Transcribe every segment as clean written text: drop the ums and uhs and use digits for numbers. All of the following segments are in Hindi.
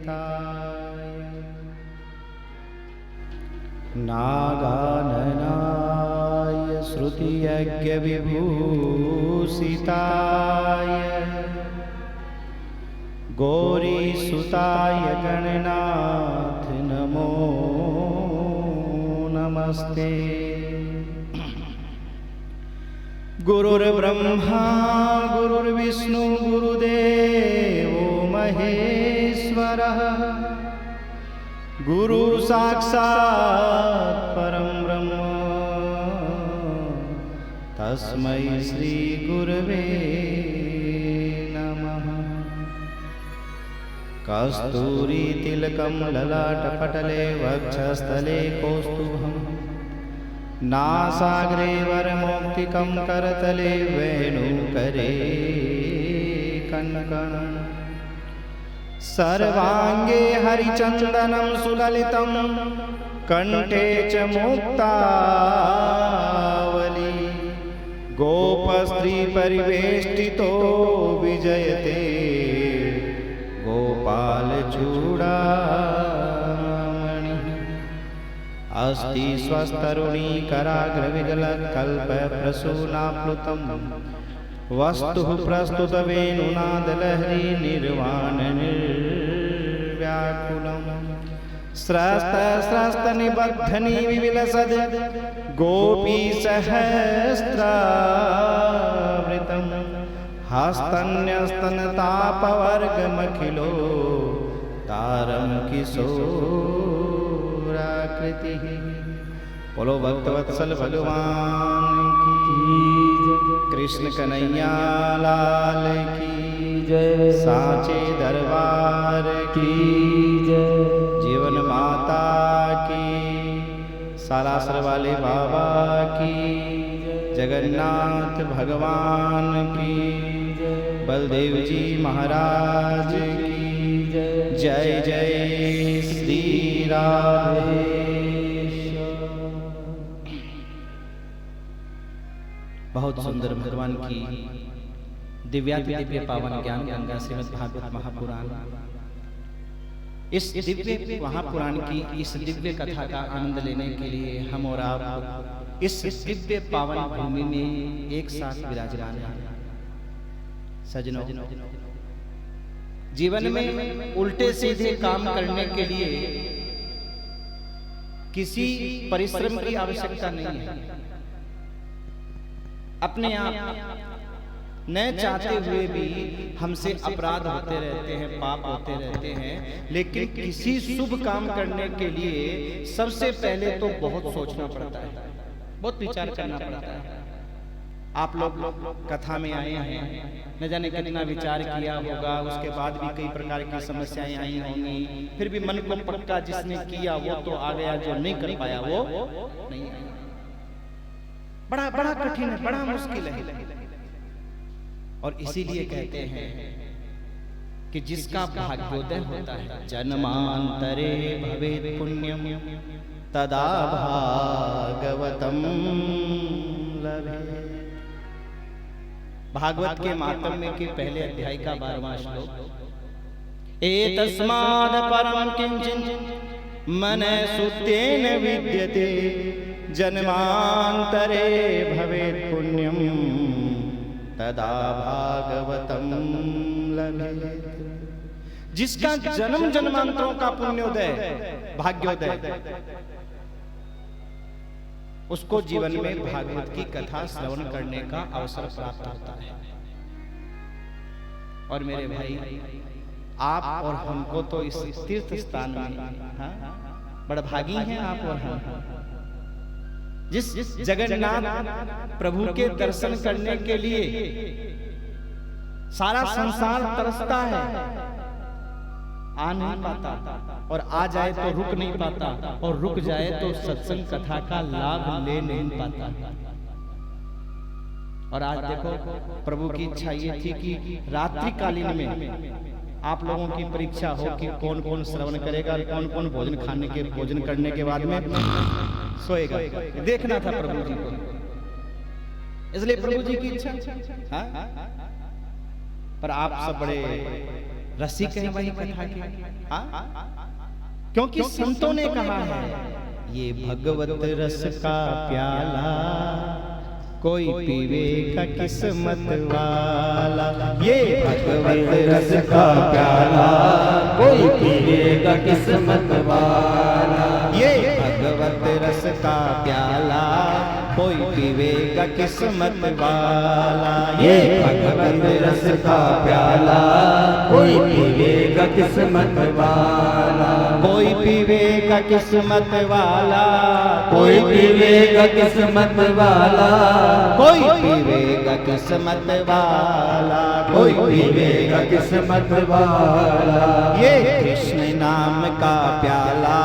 हिताय नागाननाय श्रुतियज्ञविभूषिताय गौरीसुताय गणनाथ नमो नमस्ते। गुरुर्ब्रह्मा गुरुर्विष्णु गुरुदेवो महेश्वरः गुरु साक्षात् परं ब्रह्म तस्मै श्री गुरवे नमः। कस्तूरी तिलकं ललाटपटले वक्षस्थले कौस्तुभम् नासाग्रे वरमौक्तिकं करतले वेणुकरे कनकम् सर्वांगे हरिचंदनं सुललितं कंठे च मुक्तावली गोपस्त्री परिवेष्टितो विजयते गोपाल चूड़ामणि अस्ति स्वस्तरुणी कराग्रविगलकल्प प्रसूनाप्लुतं वस्तुः प्रस्तुत वेणुनादलहरी निर्वाण निर्व्याकुलम् स्रस्त स्रस्त निबद्धनी विविलसद गोपी सहस्रावृतम् हस्तन्यस्तन तापवर्गमखिलो तारं किशोराकृतिः। बोलो भक्तवत्सल भगवान की कृष्ण कन्हैया लाल की जय। साचे दरबार की जय। जीवन माता की, सालासर वाले बाबा की, जगन्नाथ भगवान की, बलदेव जी महाराज की जय। जय श्री राधे। बहुत सुंदर भगवान की दिव्याति दिव्य पावन ज्ञान गंगा श्रीमद् भागवत महापुराण, इस दिव्य महापुराण की इस दिव्य कथा का आनंद लेने के लिए हम और आप इस दिव्य पावन भूमि में एक साथ विराजमान हैं। सज्जनों, जीवन में उल्टे सीधे काम करने के लिए किसी परिश्रम की आवश्यकता नहीं है। अपने आप न चाहते हुए भी हमसे अपराध होते रहते हैं, पाप होते रहते हैं, लेकिन किसी शुभ काम करने के लिए सबसे पहले तो बहुत सोचना पड़ता है, बहुत विचार करना पड़ता है। आप लोग कथा में आए हैं, न जाने कितना विचार किया होगा, उसके बाद भी कई प्रकार की समस्याएं आई होंगी, फिर भी मन को पक्का जिसने किया वो तो आ गया, जो नहीं कर पाया वो नहीं आया। बड़ा बड़ा कठिन है, बड़ा मुश्किल है। और इसीलिए कहते हैं कि जिसका भाग्योदय होता है जन्मांतरे भवेत् पुण्यम तदा भागवतम लभेत्। भागवत के मातम्य के पहले अध्याय का 12वां श्लोक, एतस्माद् परम किंचित् मनसुतेन विद्यते जन्मांतरे भवेत् पुण्यम तदा भागवतम लभेत्। जिसका जन्म जन्मांतरों का पुण्योदय, भाग्योदय, उसको जीवन में भागवत की कथा श्रवण करने का अवसर प्राप्त होता है। और मेरे भाई, आप और हमको तो इस तीर्थ स्थान में बड़ा भागी हैं आप और हम। जिस जगन्नाथ प्रभु के दर्शन करने के लिए सारा संसार तरसता है, आ नहीं पाता, और आ जाए तो रुक नहीं पाता, और रुक जाए तो सत्संग कथा का लाभ ले नहीं पाता। और आज देखो, प्रभु की इच्छा ये थी कि रात्रिकालीन में आप लोगों की परीक्षा हो कि कौन कौन श्रवण करेगा और कौन कौन भोजन करने के बाद में सोएगा। देखना था प्रभु जी को, इसलिए प्रभु जी की इच्छा। पर आप सब बड़े रसिक हैं भाई कथा के। क्योंकि संतों ने कहा है ये भगवत रस का प्याला कोई पीवेगा किस्मत वाला। ये भगवत रस का प्याला कोई पीवेगा किस्मत वाला। ये भगवत रस का प्याला कोई पीवेगा किस्मत वाला। ये भगवत रस का प्याला कोई पीवेगा किस्मत वाला। कोई पीवेगा किस्मत वाला। कोई पीवेगा किस्मत वाला। कोई पीवेगा किस्मत वाला। कोई पीवेगा किस्मत वाला। ये कृष्ण नाम का प्याला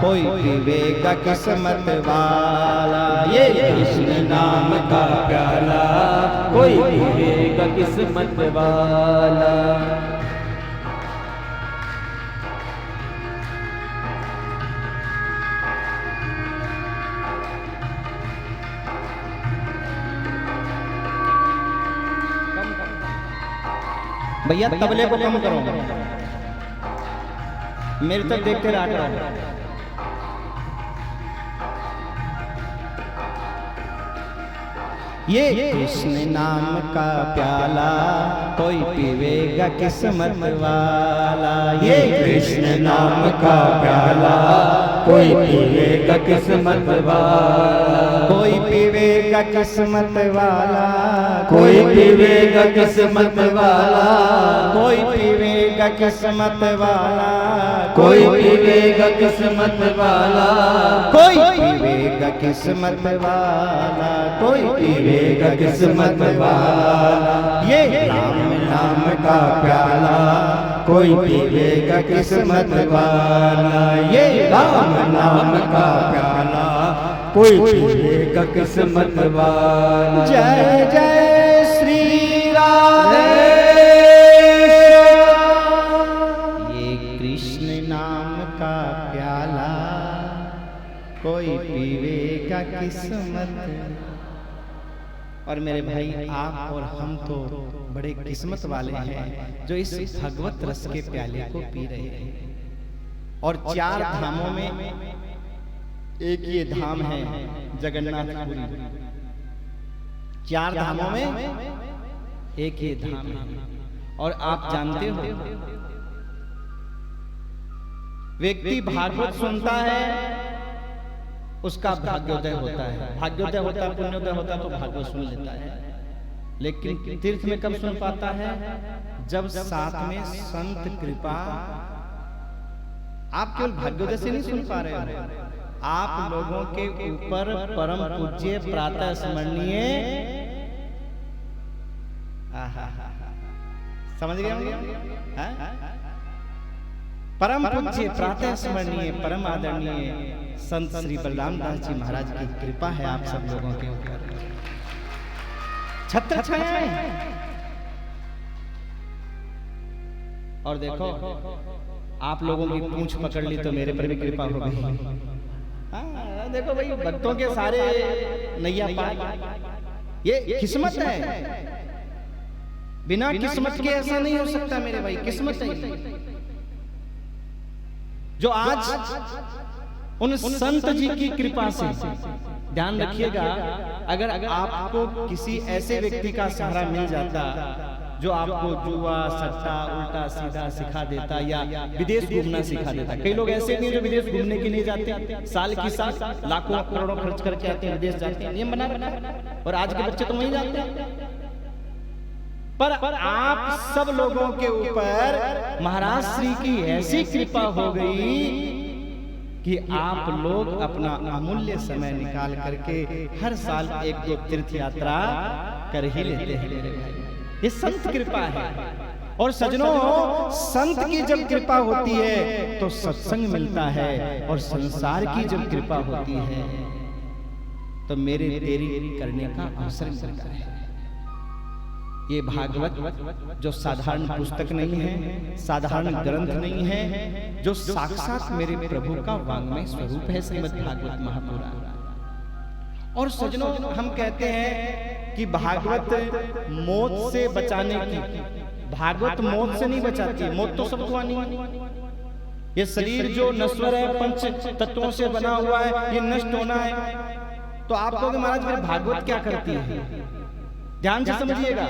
कोई पीवेगा किस्मत वाला। ये कृष्ण नाम का प्याला कोई पीवेगा किस्मत वाला। भैया तबले को कम करो, मेरे तक देखते रहा। ये कृष्ण नाम का प्याला कोई पीवेगा किस्मत वाला। ये कृष्ण नाम का प्याला कोई पीवेगा किस्मत वाला। कोई पीवेगा किस्मत वाला। कोई पीवेगा किस्मत वाला। कोई पीवेगा किस्मत वाला। कोई पीवेगा किस्मत वाला। कोई पीवेगा किस्मत वाला। कोई पीवेगा किस्मत वाला। ये राम नाम का प्याला कोई पीवेगा किस्मत वाला। ये राम नाम का प्याला कोई पीवेगा किस्मत वाला। जय जय श्री राधे। ये कृष्ण नाम का प्याला कोई पीवेगा किस्मत। और मेरे भाई आप और हम तो बड़े किस्मत वाले हैं जो इस भगवत रस के प्याले को पी रहे हैं। और चार धामों में एक ये धाम है जगन्नाथपुरी। चार धामों में एक ये धाम है। और आप जानते हो व्यक्ति भागवत सुनता है उसका भाग्योदय होता है। भाग्योदय होता है, पुण्योदय होता है तो भागवत सुन लेता है। लेकिन तीर्थ में कब सुन पाता है? जब साथ में संत कृपा। आप केवल भाग्योदय से नहीं सुन पा रहे हो, आप लोगों के ऊपर परम पूज्य प्रातः स्मरणीय समझ गए? परम पूज्य प्रातः स्मरणीय परम आदरणीय संत श्री बलराम दास जी महाराज की कृपा है आप सब लोगों के ऊपर। छत्र छायाएं। और देखो आप लोगों की पूंछ पकड़ ली तो मेरे पर भी कृपा हो गई। देखो भाई भक्तों के सारे नैया पार। ये किस्मत है, बिना किस्मत के ऐसा नहीं हो सकता मेरे भाई। किस्मत है जो आज उन संत जी की कृपा से। ध्यान रखिएगा, अगर आपको किसी ऐसे व्यक्ति का सहारा मिल जाता जो आपको जुआ सट्टा उल्टा सीधा सिखा देता या विदेश घूमना सिखा देता। कई लोग ऐसे नहीं जो विदेश घूमने के लिए जाते, साल की साल लाखों करोड़ों खर्च करके आते हैं, विदेश जाते हैं, नियम बना रखा है। और आज के बच्चे तो वहीं जाते हैं। पर आप सब लोगों के ऊपर महाराज श्री की ऐसी कृपा हो गई कि आप लोग अपना अमूल्य समय निकाल करके हर साल एक दो तीर्थ यात्रा कर ही लेते हैं मेरे भाई। ये संत कृपा है। और सजनों, संत की जब कृपा होती है तो सत्संग मिलता है, और संसार की जब कृपा होती है तो मेरे तेरी करने का अवसर मिलता है। ये भागवत जो साधारण पुस्तक नहीं है, साधारण ग्रंथ नहीं है, जो साक्षात मेरे प्रभु का वाङ्मय स्वरूप है, श्रीमद् भागवत महापुराण। और सजनों, हम कहते हैं कि भागवत मौत से बचाने की भागवत मौत से नहीं बचाती है, मौत तो सबको आनी है। ये शरीर जो नश्वर है, पंच तत्वों से बना हुआ है, ये नष्ट होना है। तो आप कहोगे महाराज फिर भागवत क्या करती है? ध्यान से समझिएगा,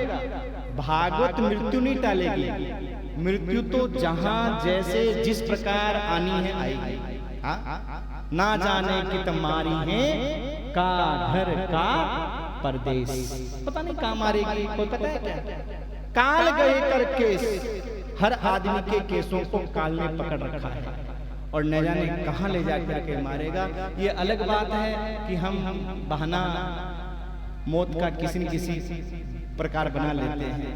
भागवत मृत्यु नहीं टालेगी। मृत्यु तो जहां जैसे जिस प्रकार आनी है आएगी। ना जाने कि तुम्हारी है का घर का परदेश, पता नहीं कहां मारेगी, कोई पता है क्या? काल गए कर केस, हर आदमी के केसों को काल ने पकड़ रखा है और न जाने कहां ले जाकर के मारेगा। ये अलग बात है कि हम बहाना मौत का किसी न किसी प्रकार बना लेते हैं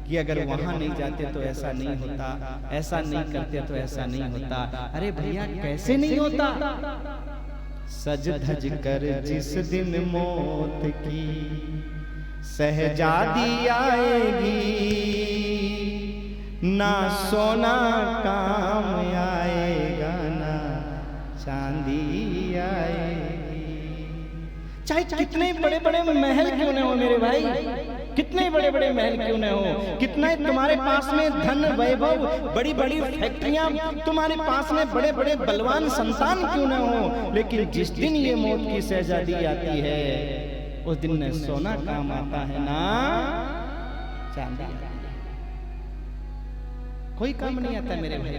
कि अगर वहां नहीं जाते तो ऐसा नहीं होता, ऐसा नहीं करते तो ऐसा नहीं होता। अरे भैया कैसे नहीं होता? सज धज कर जिस दिन मौत की सहजादी आएगी, ना सोना काम आएगा ना चांदी आएगी। चाहे कितने बड़े बड़े महल क्यों न हो मेरे भाई, कितने बड़े बड़े महल क्यों न हो, कितना तुम्हारे पास में धन वैभव, बड़ी बड़ी फैक्ट्रियां तुम्हारे पास में, बड़े बड़े बलवान संतान क्यों न हो, लेकिन जिस दिन ये मौत की शहजादी आती है उस दिन न सोना काम आता है ना चांदी आती है। कोई काम नहीं आता मेरे भाई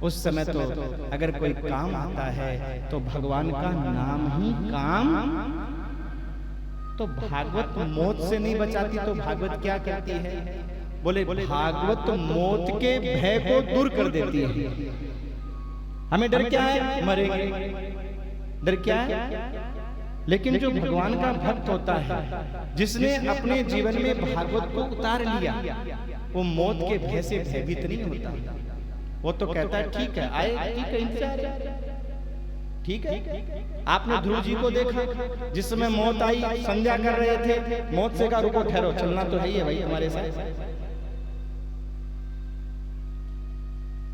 उस समय तो अगर कोई काम आता है तो भगवान का नाम ही काम। तो भागवत मौत से नहीं बचाती तो भागवत क्या कहती है? बोले भागवत मौत के भय को दूर कर देती है। हमें डर क्या है? मरेंगे, डर क्या है? लेकिन जो भगवान का भक्त होता है, जिसने अपने जीवन में भागवत को उतार लिया, वो मौत के भय से भयभीत नहीं होता। वो तो कहता है ठीक है, आए, ठीक है, इंतजार है, ठीक है। आपने ध्रुव जी को देखा, जिस समय मौत आई, संध्या कर रहे थे, मौत से कहा रुको ठहरो, चलना तो है ही है भाई हमारे साथ।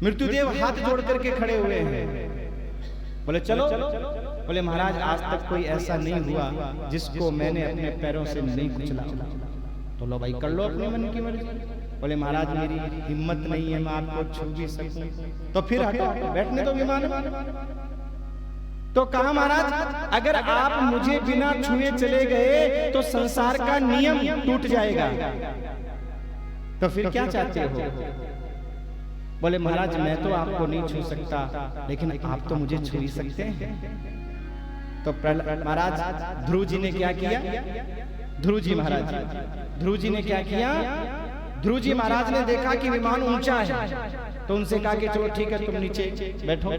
मृत्युदेव हाथ जोड़ करके खड़े हुए हैं, बोले चलो। बोले महाराज आज तक कोई ऐसा नहीं हुआ जिसको मैंने अपने पैरों से नहीं कुचला। तो लो भाई कर लो अपने मन की मर्जी। बोले महाराज मेरी हिम्मत नहीं है, मैं आपको छू भी सकूं। तो फिर हटो, बैठने दो विमान में। तो कहा महाराज अगर आप मुझे बिना छुए चले गए तो संसार का नियम टूट जाएगा, तो फिर क्या चाहते हो? बोले महाराज मैं तो आपको नहीं छू सकता, लेकिन आप तो मुझे छू ही सकते हैं। तो महाराज ध्रुव जी ने क्या किया? ध्रुव जी महाराज, ध्रुव जी ने क्या किया? ध्रुव जी महाराज ने देखा कि विमान ऊंचा है, तो उनसे कहा कि चलो ठीक है तुम नीचे बैठो।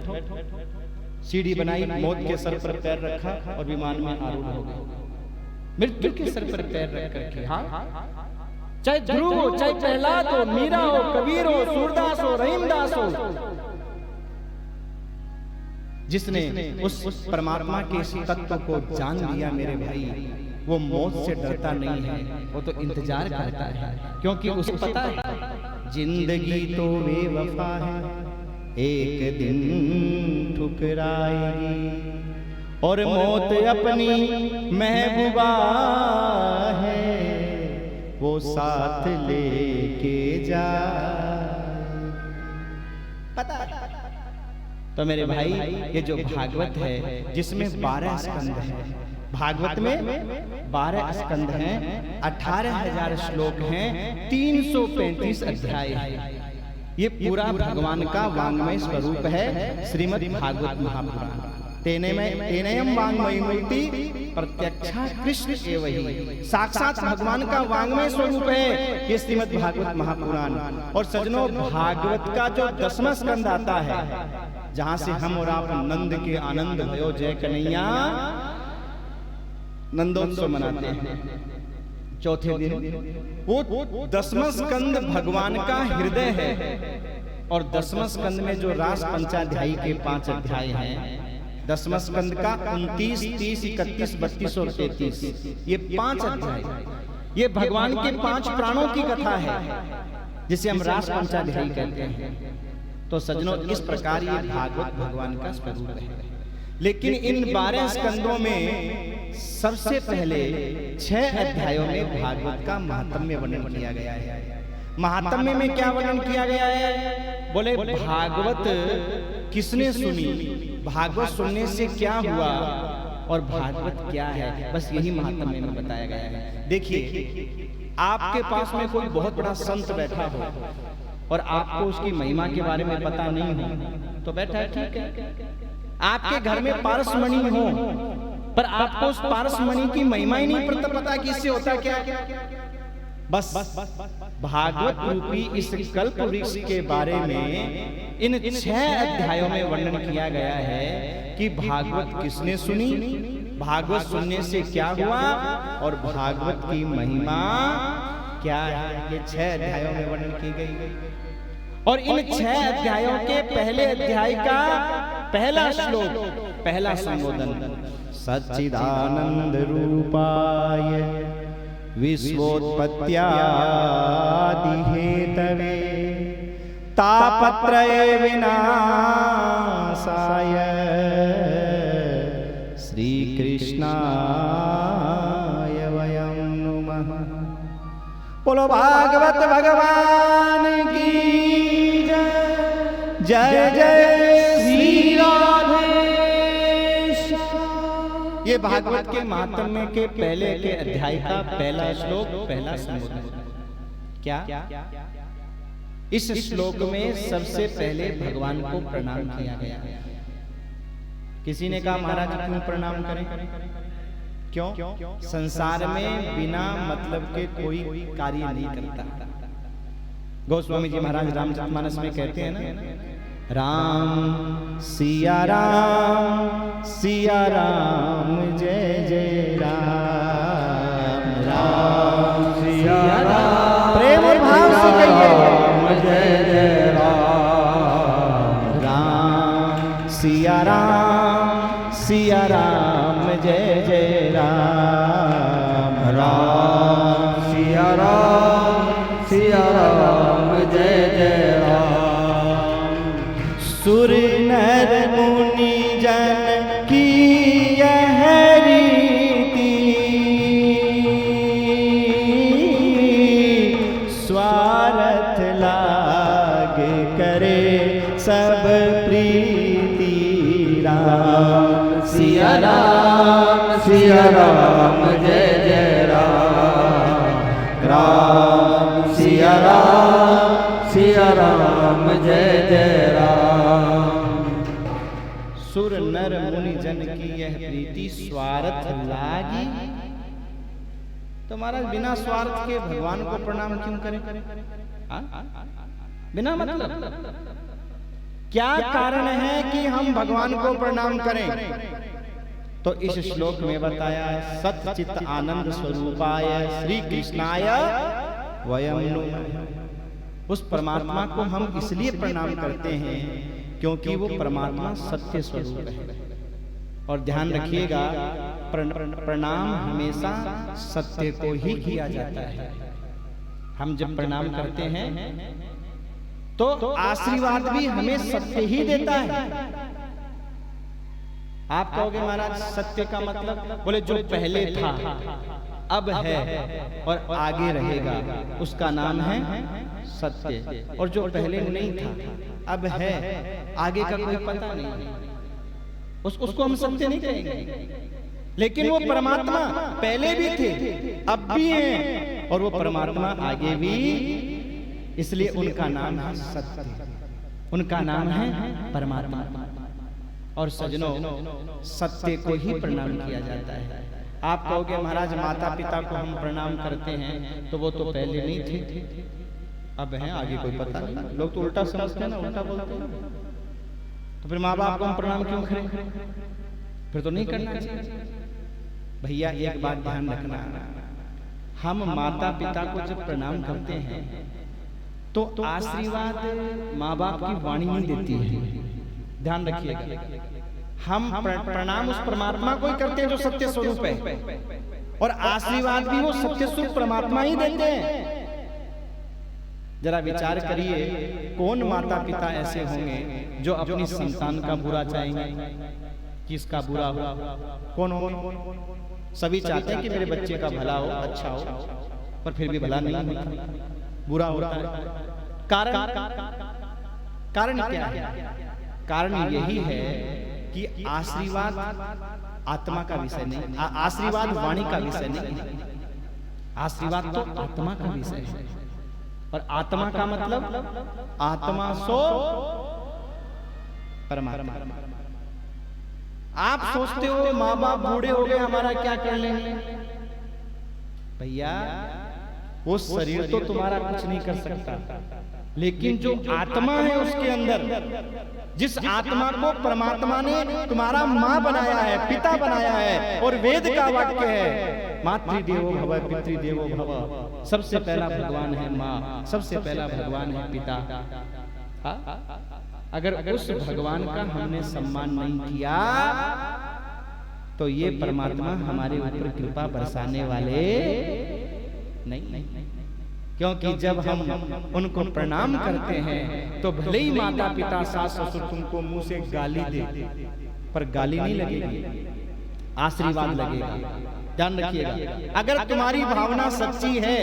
सीढ़ी बनाई, मौत के सर पर पैर रखा और विमान में आरूढ़ हो गए। मृत्यु के सर पर पैर रख करके, हाँ, चाहे ध्रुव हो, चाहे प्रहलाद हो, मीरा हो, कबीर हो, सूरदास हो, रहीमदास हो, जिसने उस परमात्मा के इस तत्व को जान लिया मेरे भाई, वो मौत से डरता नहीं है, वो तो इंतजार करता है, क्योंकि उसे पता है जिंदगी तो बेवफा है, एक दिन ठुकराएगी और मौत अपनी महबूबा है, वो साथ लेके जा। पता है? तो मेरे भाई ये जो भागवत है जिसमें 12 स्कंद है, भागवत में 12 स्कंद हैं, 18,000 श्लोक हैं, 335 अध्याय हैं। ये पूरा भगवान का वांग्मय स्वरूप है श्रीमद् भागवत महापुराण। तेनेयम वांग्मयी मूर्ति प्रत्यक्षा कृष्ण एव ही, साक्षात भगवान का वांग्मय स्वरूप है ये श्रीमद् भागवत महापुराण। और सजनों भागवत का जो 10वां स्कंद आता है, जहां से हम और आप नंद के आनंद भयो जय कन्हैया नंदोत्सव मनाते हैं चौथे दिन, वो 10वां स्कंद भगवान का हृदय है। और 10वां स्कंद में जो रास पंचाध्यायी के 5 अध्याय हैं, 10वां स्कंद का 29, 30, 31, 32 और 33, ये 5 अध्याय, ये भगवान के 5 प्राणों की कथा है, जिसे हम रास पंचाध्यायी कहते हैं। तो सज्जनों इस प्रकार ये भागवत भगवान का स्वरूप है। लेकिन इन 12 स्कंदों में सबसे पहले 6 अध्यायों में भागवत का महात्म्य वर्णन किया गया है। महात्म्य में क्या वर्णन किया गया है? बोले भागवत किसने सुनी, भागवत सुनने से क्या हुआ और भागवत क्या है, बस यही महात्म्य में बताया गया है। देखिए, आपके पास में कोई बहुत बड़ा संत बैठा हो और आपको उसकी महिमा के बारे में पता नहीं हो तो बैठा है, ठीक है। आपके घर में पारसमणि हो पर आपको उस पारसमणि की महिमा ही नहीं पता कि इससे होता क्या। बस भागवत रूपी इस कल्प वृक्ष के बारे में इन 6 अध्यायों में वर्णन किया गया है कि भागवत किसने सुनी, भागवत सुनने से क्या हुआ और भागवत की महिमा क्या है। ये 6 अध्यायों में वर्णन की गई। और इन 6 अध्यायों के पहले अध्याय का पहला श्लोक, पहला संबोधन, सच्चिदानंद रूपाय विश्वोत्पत्त्यादि हेतवे तापत्रय विनाशाय श्री कृष्णाय वयं नुमः। बोलो भागवत भगवान की जय, जय जय श्री राधे। ये भागवत के महात्म्य के पहले के अध्याय का पहला श्लोक, पहला संबोधन। क्या इस श्लोक में सबसे पहले भगवान को प्रणाम किया गया। किसी ने कहा महाराज क्यों प्रणाम करें? क्यों? संसार में बिना मतलब के कोई कार्य नहीं करता। गोस्वामी जी महाराज रामचरितमानस में कहते हैं ना, राम सिया राम जय जय राम, राम सिया राम, प्रेम और भाव से कहिए जय जय राम, राम सिया राम जय जय राम, राम सिया राम जय जय राम। सुर नर मुनि जन की यह रीति, स्वार्थ लाग करे सब प्रीति, राम सिया राम जय जय राम, राम सिया राम जय जय राम। सुर नर मुनि जन की यह प्रीति स्वार्थ लागी। तो महाराज बिना स्वार्थ के भगवान को प्रणाम क्यों करें? बिना मतलब क्या कारण है कि हम भगवान को प्रणाम करें? तो इस श्लोक में बताया, सच्चित आनंद स्वरूपाय श्री कृष्णाय वयं नुमः। उस परमात्मा को हम इसलिए प्रणाम करते हैं क्योंकि वो परमात्मा सत्य स्वरूप है। और ध्यान रखिएगा, प्रणाम हमेशा सत्य को ही किया जाता है। हम जब प्रणाम करते हैं तो आशीर्वाद भी हमें सत्य ही देता है। आप कहोगे महाराज सत्य का मतलब? बोले जो पहले था, अब है और आगे रहेगा, उसका नाम है सत्य। और जो पहले नहीं था, अब है, आगे का कोई पता नहीं, उसको हम सत्य नहीं कहेंगे। लेकिन वो परमात्मा पहले भी थे, अब भी हैं, और वो परमात्मा आगे भी, इसलिए उनका नाम है सत्य, उनका नाम है परमात्मा। और सजनों, सत्य को ही प्रणाम किया जाता है। आप कहोगे महाराज माता पिता को हम प्रणाम करते हैं तो वो तो पहले नहीं थे, अब हैं, आगे कोई पता नहीं। लोग तो उल्टा समझते हैं ना, उल्टा बोलते हैं। तो फिर माँ बाप को हम प्रणाम क्यों करें? फिर तो नहीं करना चाहिए। भैया एक बात ध्यान रखना, हम माता पिता को जब प्रणाम करते हैं तो आशीर्वाद माँ बाप की वाणी नहीं देती है। ध्यान रखिएगा, हम प्रणाम उस परमात्मा को ही करते हैं जो सत्य स्वरूप है, और आशीर्वाद भी वो सत्य स्वरूप परमात्मा ही देते हैं। जरा विचार करिए, कौन माता पिता ऐसे होंगे जो अपनी संतान का बुरा चाहेंगे, किसका बुरा हो? कौन होंगे? सभी चाहते हैं कि मेरे बच्चे का भला हो, अच्छा हो, पर फिर भी भला नहीं होता। बुरा होता है। कारण क्या है? कारण यही है कि आशीर्वाद आत्मा का विषय नहीं, आशीर्वाद वाणी का विषय नहीं, आशीर्वाद तो आत्मा का विषय है। और आत्मा का मतलब आत्मा सो परमात्मा। आप सोचते हो माँ बाप बूढ़े हो गए हमारा क्या कर लेंगे? भैया वो शरीर तो तुम्हारा कुछ नहीं कर सकता, लेकिन जो आत्मा है उसके अंदर, जिस आत्मा को परमात्मा ने तुम्हारा माँ बनाया है, पिता बनाया है, और वेद का वाक्य है मातृदेवो भव पितृदेवो भव। सबसे पहला भगवान है माँ, सबसे पहला भगवान है पिता। अगर उस भगवान का हमने सम्मान नहीं किया तो ये परमात्मा हमारे ऊपर कृपा बरसाने वाले नहीं। क्योंकि जब हम उनको प्रणाम करते हैं तो भले ही माता पिता सास ससुर तुमको मुंह से गाली दे, पर गाली नहीं लगेगी, आशीर्वाद लगेगा। ध्यान रखिएगा, अगर तुम्हारी भावना सच्ची है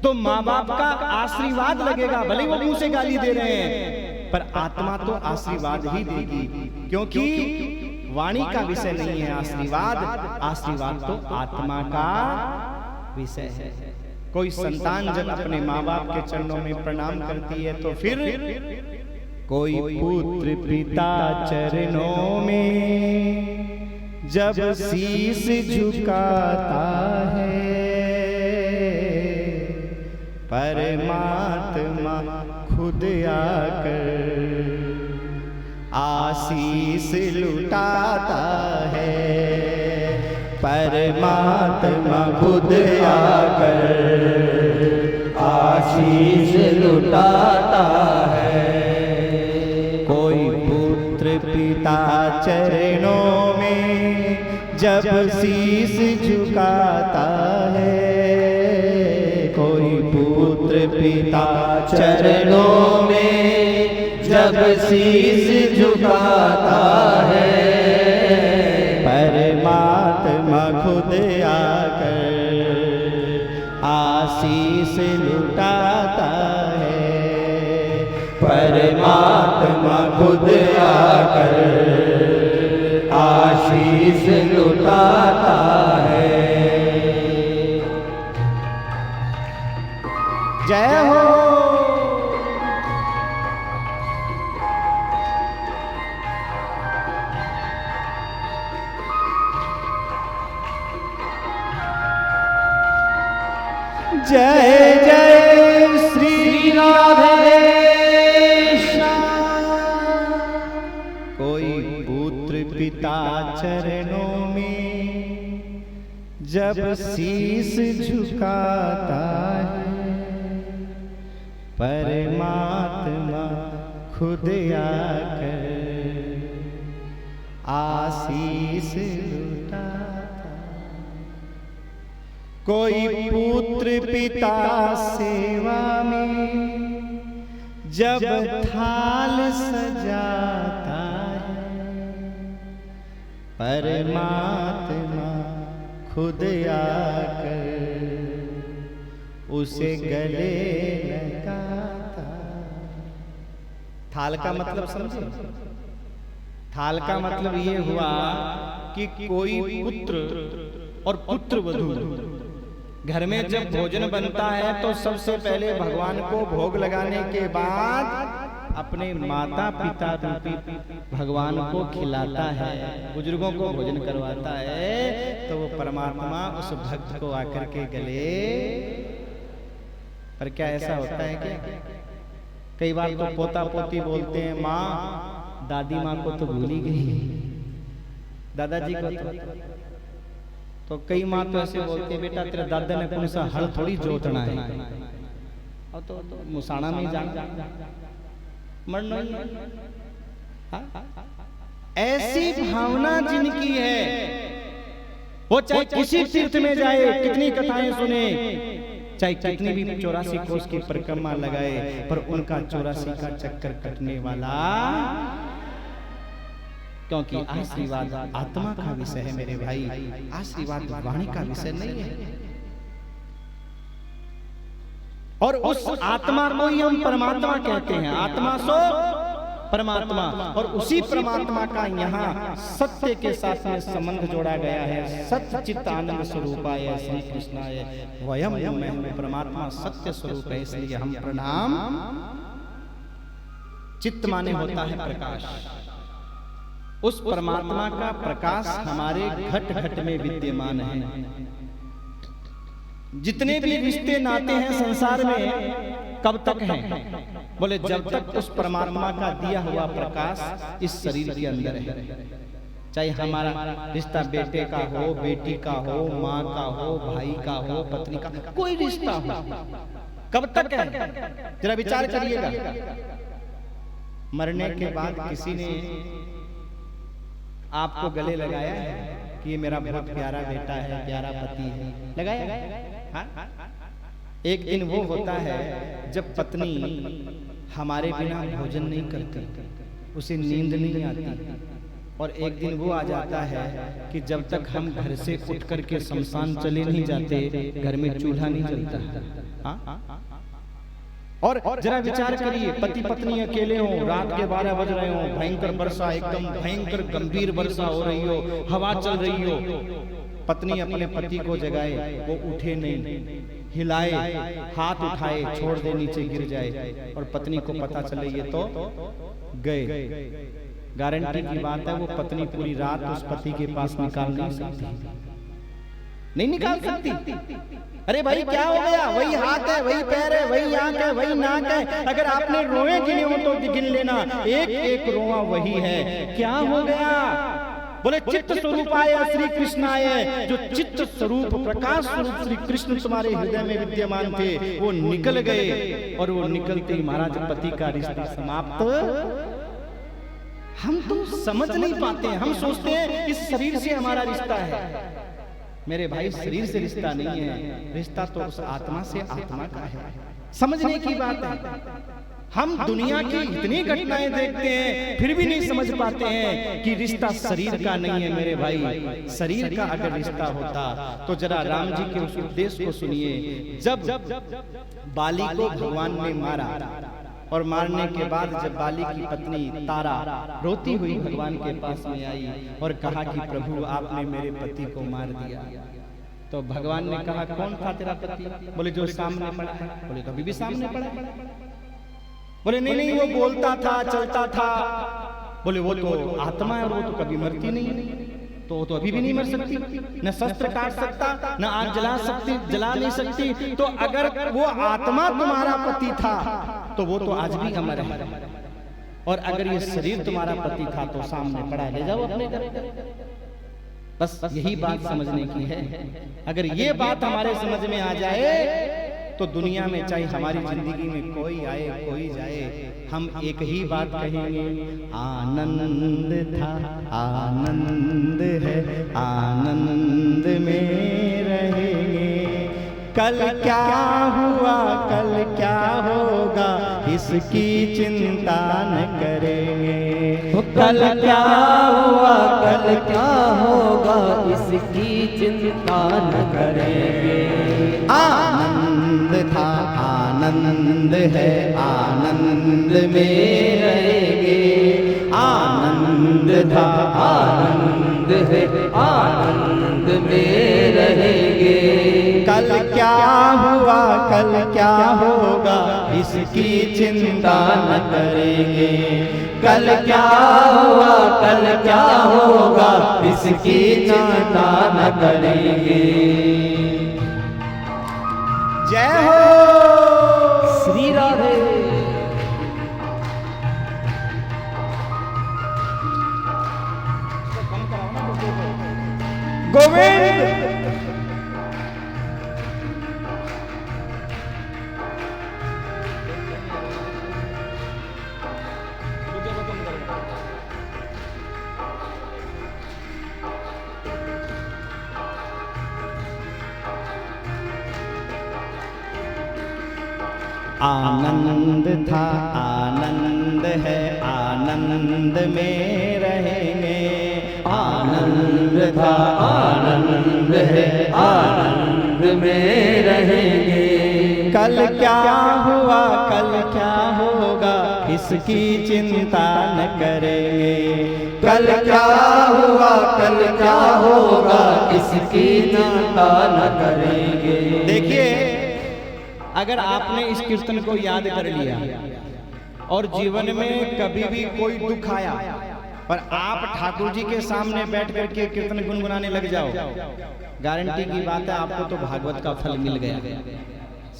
तो माँ बाप का आशीर्वाद लगेगा, भले वो मुंह से गाली दे रहे हैं, पर आत्मा तो आशीर्वाद ही देगी, क्योंकि वाणी का विषय नहीं है आशीर्वाद, आशीर्वाद तो आत्मा का विषय है। कोई संतान जब अपने माँ बाप के चरणों में प्रणाम करती है तो फिर कोई पुत्र पिता चरणों में जब शीश झुकाता है, परमात्मा खुद आकर आशीष लुटाता है, परमात्मा खुद आकर आशीष लुटाता है। कोई पुत्र पिता चरणों में जब शीश झुकाता है, कोई पुत्र पिता चरणों में जब शीश झुकाता है, परमात्मा खुद आकर आशीष लुटाता है, परमात्मा खुद आकर आशीष लुटाता है। जय हो। जय जय श्री राधे। कोई पुत्र पिता चरणों में जब शीश झुकाता है, परमात्मा खुद आकर आशीष लुटाता। कोई पुत्र पिता सेवा में जब थाल सजाता है, परमात्मा खुद आकर उसे गले लगाता। थाल का मतलब समझे? थाल का मतलब ये हुआ कि कोई पुत्र और पुत्र वधू घर में जब भोजन बनता है तो सबसे पहले भगवान को भोग लगाने के बाद अपने माता पिता रूपी भगवान को खिलाता है, बुजुर्गों को भोजन करवाता है, तो वो परमात्मा उस भक्त को आकर के गले। पर क्या ऐसा होता है क्या? कई बार तो पोता पोती बोलते हैं माँ, दादी माँ को तो भूल ही गई, दादाजी को तो कई माँ तो ऐसे बोलते हैं बेटा तेरे दादा ने कौन सा हल थोड़ी जोतना है, और तो मुसाना में जाना मरना ही है। ऐसी भावना जिनकी है वो चाहे किसी तीर्थ में जाए, कितनी कथाएं सुने, चाहे कितनी भी 84 कोस की परिक्रमा लगाए, पर उनका 84 का चक्कर कटने वाला, क्योंकि आशीर्वाद आत्मा का विषय है मेरे भाई, आशीर्वाद वाणी का विषय नहीं है। और उस आत्मा को ही हम परमात्मा कहते हैं। आत्मा सो परमात्मा, और उसी परमात्मा का यहाँ सत्य के साथ में संबंध जोड़ा गया है। सत्य चित्त आनंद स्वरूपाय श्री कृष्णाय वयम में परमात्मा सत्य स्वरूप है, इसलिए हम प्रणाम। चित्त माने होता है प्रकाश, उस परमात्मा का प्रकाश हमारे घट घट में विद्यमान है। जितने भी रिश्ते नाते हैं संसार में कब तक हैं? बोले जब तक उस परमात्मा का दिया हुआ प्रकाश इस शरीर के अंदर है। चाहे हमारा रिश्ता बेटे का हो, बेटी का हो, माँ का हो, भाई का हो, पत्नी का, कोई रिश्ता हो, कब तक है? जरा विचार करिएगा। मरने के बाद किसी ने आपको गले लगाया है कि ये मेरा बहुत प्यारा बेटा है, प्यारा पति है, लगाया? हाँ? एक दिन वो होता है जब पत्नी हमारे बिना भोजन नहीं करती, उसे नींद नहीं आती, और एक दिन वो आ जाता है कि जब तक हम घर से उठ करके शमशान चले नहीं जाते, घर में चूल्हा नहीं जलता। हाँ? और जरा विचार करिए, पति पत्नी अकेले हो, रात के 12 बज रहे हो, भयंकर वर्षा, एकदम भयंकर गंभीर वर्षा हो रही हो, हवा चल रही हो, पत्नी अपने पति को जगाए, वो उठे नहीं, हिलाए, हाथ उठाए, छोड़ दे, नीचे गिर जाए, और पत्नी को पता चले ये तो गए। गारंटी की बात है वो पत्नी पूरी रात उस पति के पास निकाल नहीं सकती, नहीं निकाल सकती। अरे भाई क्या हो गया? वही हाथ है, वही पैर है, वही आंख है, वही नाक है। अगर आपने रोए गिने हो तो गिन लेना, एक एक रोआ वही है। क्या हो गया? बोले चित्त स्वरूपाय श्री कृष्णाय। जो चित्त स्वरूप प्रकाश स्वरूप श्री कृष्ण तुम्हारे हृदय में विद्यमान थे, वो निकल गए, और वो निकलते ही महाराज पति का रिश्ता समाप्त। हम तो समझ नहीं पाते हैं, हम सोचते हैं इस शरीर से हमारा रिश्ता है। मेरे भाई, शरीर से रिश्ता नहीं है, रिश्ता तो उस आत्मा से आत्मा का है। समझने की बात है। हम दुनिया की इतनी घटनाएं देखते हैं, फिर भी नहीं समझ पाते हैं कि रिश्ता शरीर का नहीं है। मेरे भाई, शरीर का अगर रिश्ता होता तो जरा राम जी के उस उपदेश को सुनिए। जब बाली को भगवान ने मारा, और मारने के बाद जब बाली की पत्नी तारा रोती हुई भगवान के पास में आई और कहा कि प्रभु आपने मेरे पति को मार दिया, तो भगवान ने कहा कौन था तेरा पति? बोले जो सामने पड़ा है। बोले कभी भी सामने पड़ा है? बोले नहीं नहीं, वो बोलता था, चलता था। बोले वो तो आत्मा है, और वो तो कभी मरती नहीं है, तो वो तो अभी भी नहीं मर सकती, न शस्त्र काट सकता, न आग जला नहीं सकती। तो अगर वो आत्मा तुम्हारा पति था तो वो तो आज भी अमर है, और अगर ये शरीर तुम्हारा पति था तो सामने पड़ा, ले जाओ अपने घर। बस यही बात समझने की है। अगर ये बात हमारे समझ में आ जाए तो दुनिया में चाहे हमारी जिंदगी में कोई आए कोई जाए, हम एक ही बात कहेंगे, आनंद था, आनंद है, आनंद में रहेंगे। कल क्या हुआ, कल क्या होगा, इसकी चिंता न करेंगे। कल क्या हुआ, कल क्या होगा, इसकी चिंता न करेंगे। आनंद था, आनंद है, आनंद में रहेंगे। आनंद था, आनंद है, आनंद में रहेंगे। कल क्या हुआ, कल क्या होगा, इसकी चिंता न करेंगे। कल क्या हुआ, कल क्या होगा, इसकी चिंता न करेंगे। जय हो श्री राधे। गोविंद। आनंद था, आनंद है, आनंद में रहेंगे। आनंद था, आनंद है, आनंद में रहेंगे। कल क्या हुआ कल क्या होगा इसकी चिंता न करेंगे। कल क्या हुआ कल क्या होगा इसकी चिंता न करेंगे। देखिए, अगर आपने इस कीर्तन को याद कर लिया और जीवन में कभी भी कोई दुख आया और आप ठाकुर जी के सामने बैठ करके कीर्तन गुनगुनाने लग जाओ, गारंटी की बात है आपको तो भागवत का फल मिल गया।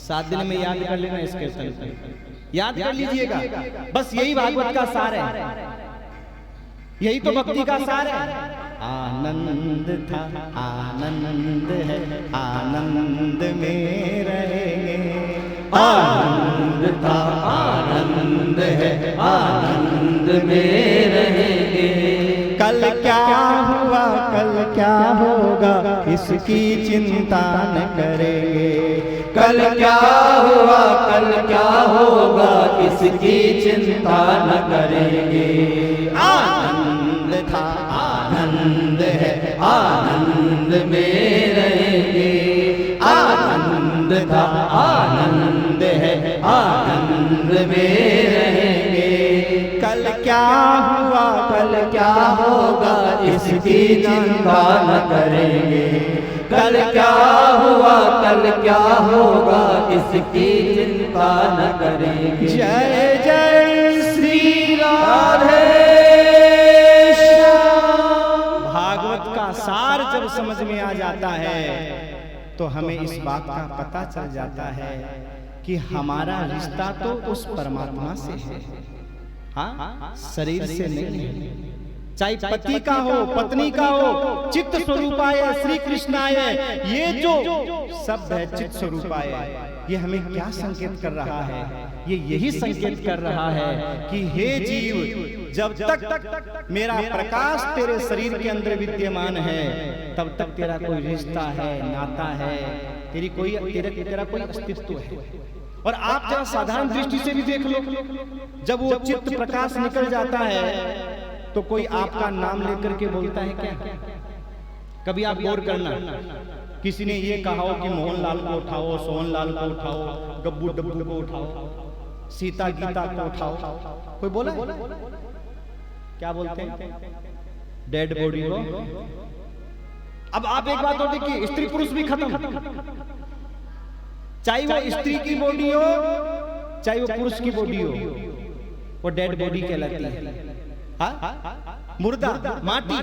7 दिन में याद कर लेना इस कीर्तन को, याद कर लीजिएगा। बस यही भागवत का सार है, यही तो भक्ति का सार है। आनंद था आनंद है आनंद में रहेंगे। आनंद था आनंद है आनंद में रहेंगे। कल क्या हुआ कल क्या होगा इसकी चिंता न करेंगे। कल क्या हुआ कल क्या होगा इसकी चिंता न करेंगे। आनंद था आनंद है आनंद में रहेंगे। आनंद था आनंद है आनंद में रहेंगे। कल क्या हुआ कल क्या होगा इसकी चिंता न करेंगे। कल क्या हुआ कल क्या होगा इसकी चिंता न करेंगे। जय जय श्री राधे भागवत का सार जब समझ में आ जाता है तो हमें इस बात का पता चल जाता है कि हमारा रिश्ता तो उस परमात्मा से है, हाँ, शरीर से नहीं है। चाहे पति का हो पत्नी का हो, चित्त स्वरूपाय श्री कृष्णाय, ये जो शब्द है चित्त स्वरूपाय, ये हमें क्या संकेत कर रहा है? ये यही संकेत कर रहा है कि हे जीव, जब तक मेरा प्रकाश तेरे शरीर के अंदर विद्यमान है तब तक तेरा कोई रिश्ता है, नाता है, तेरा कोई अस्तित्व है। और आप जरा साधारण दृष्टि से भी देख लो, जब वो चित्त प्रकाश निकल जाता है तो कोई आपका नाम लेकर के बोलता है क्या? कभी आप गौर करना, किसी ने ये कहा हो कि मोहनलाल को उठाओ, सोहनलाल को उठाओ, गब्बू डब्बू को उठाओ, सीता गीता को उठाओ, कोई बोला? क्या बोलते हैं? डेड बॉडी को। अब आप एक बात और देखिए, स्त्री पुरुष भी खत्म, चाहे वो स्त्री की बॉडी हो चाहे वो पुरुष की बॉडी हो, वो डेड बॉडी कहलाती है। मुर्दा, माटी,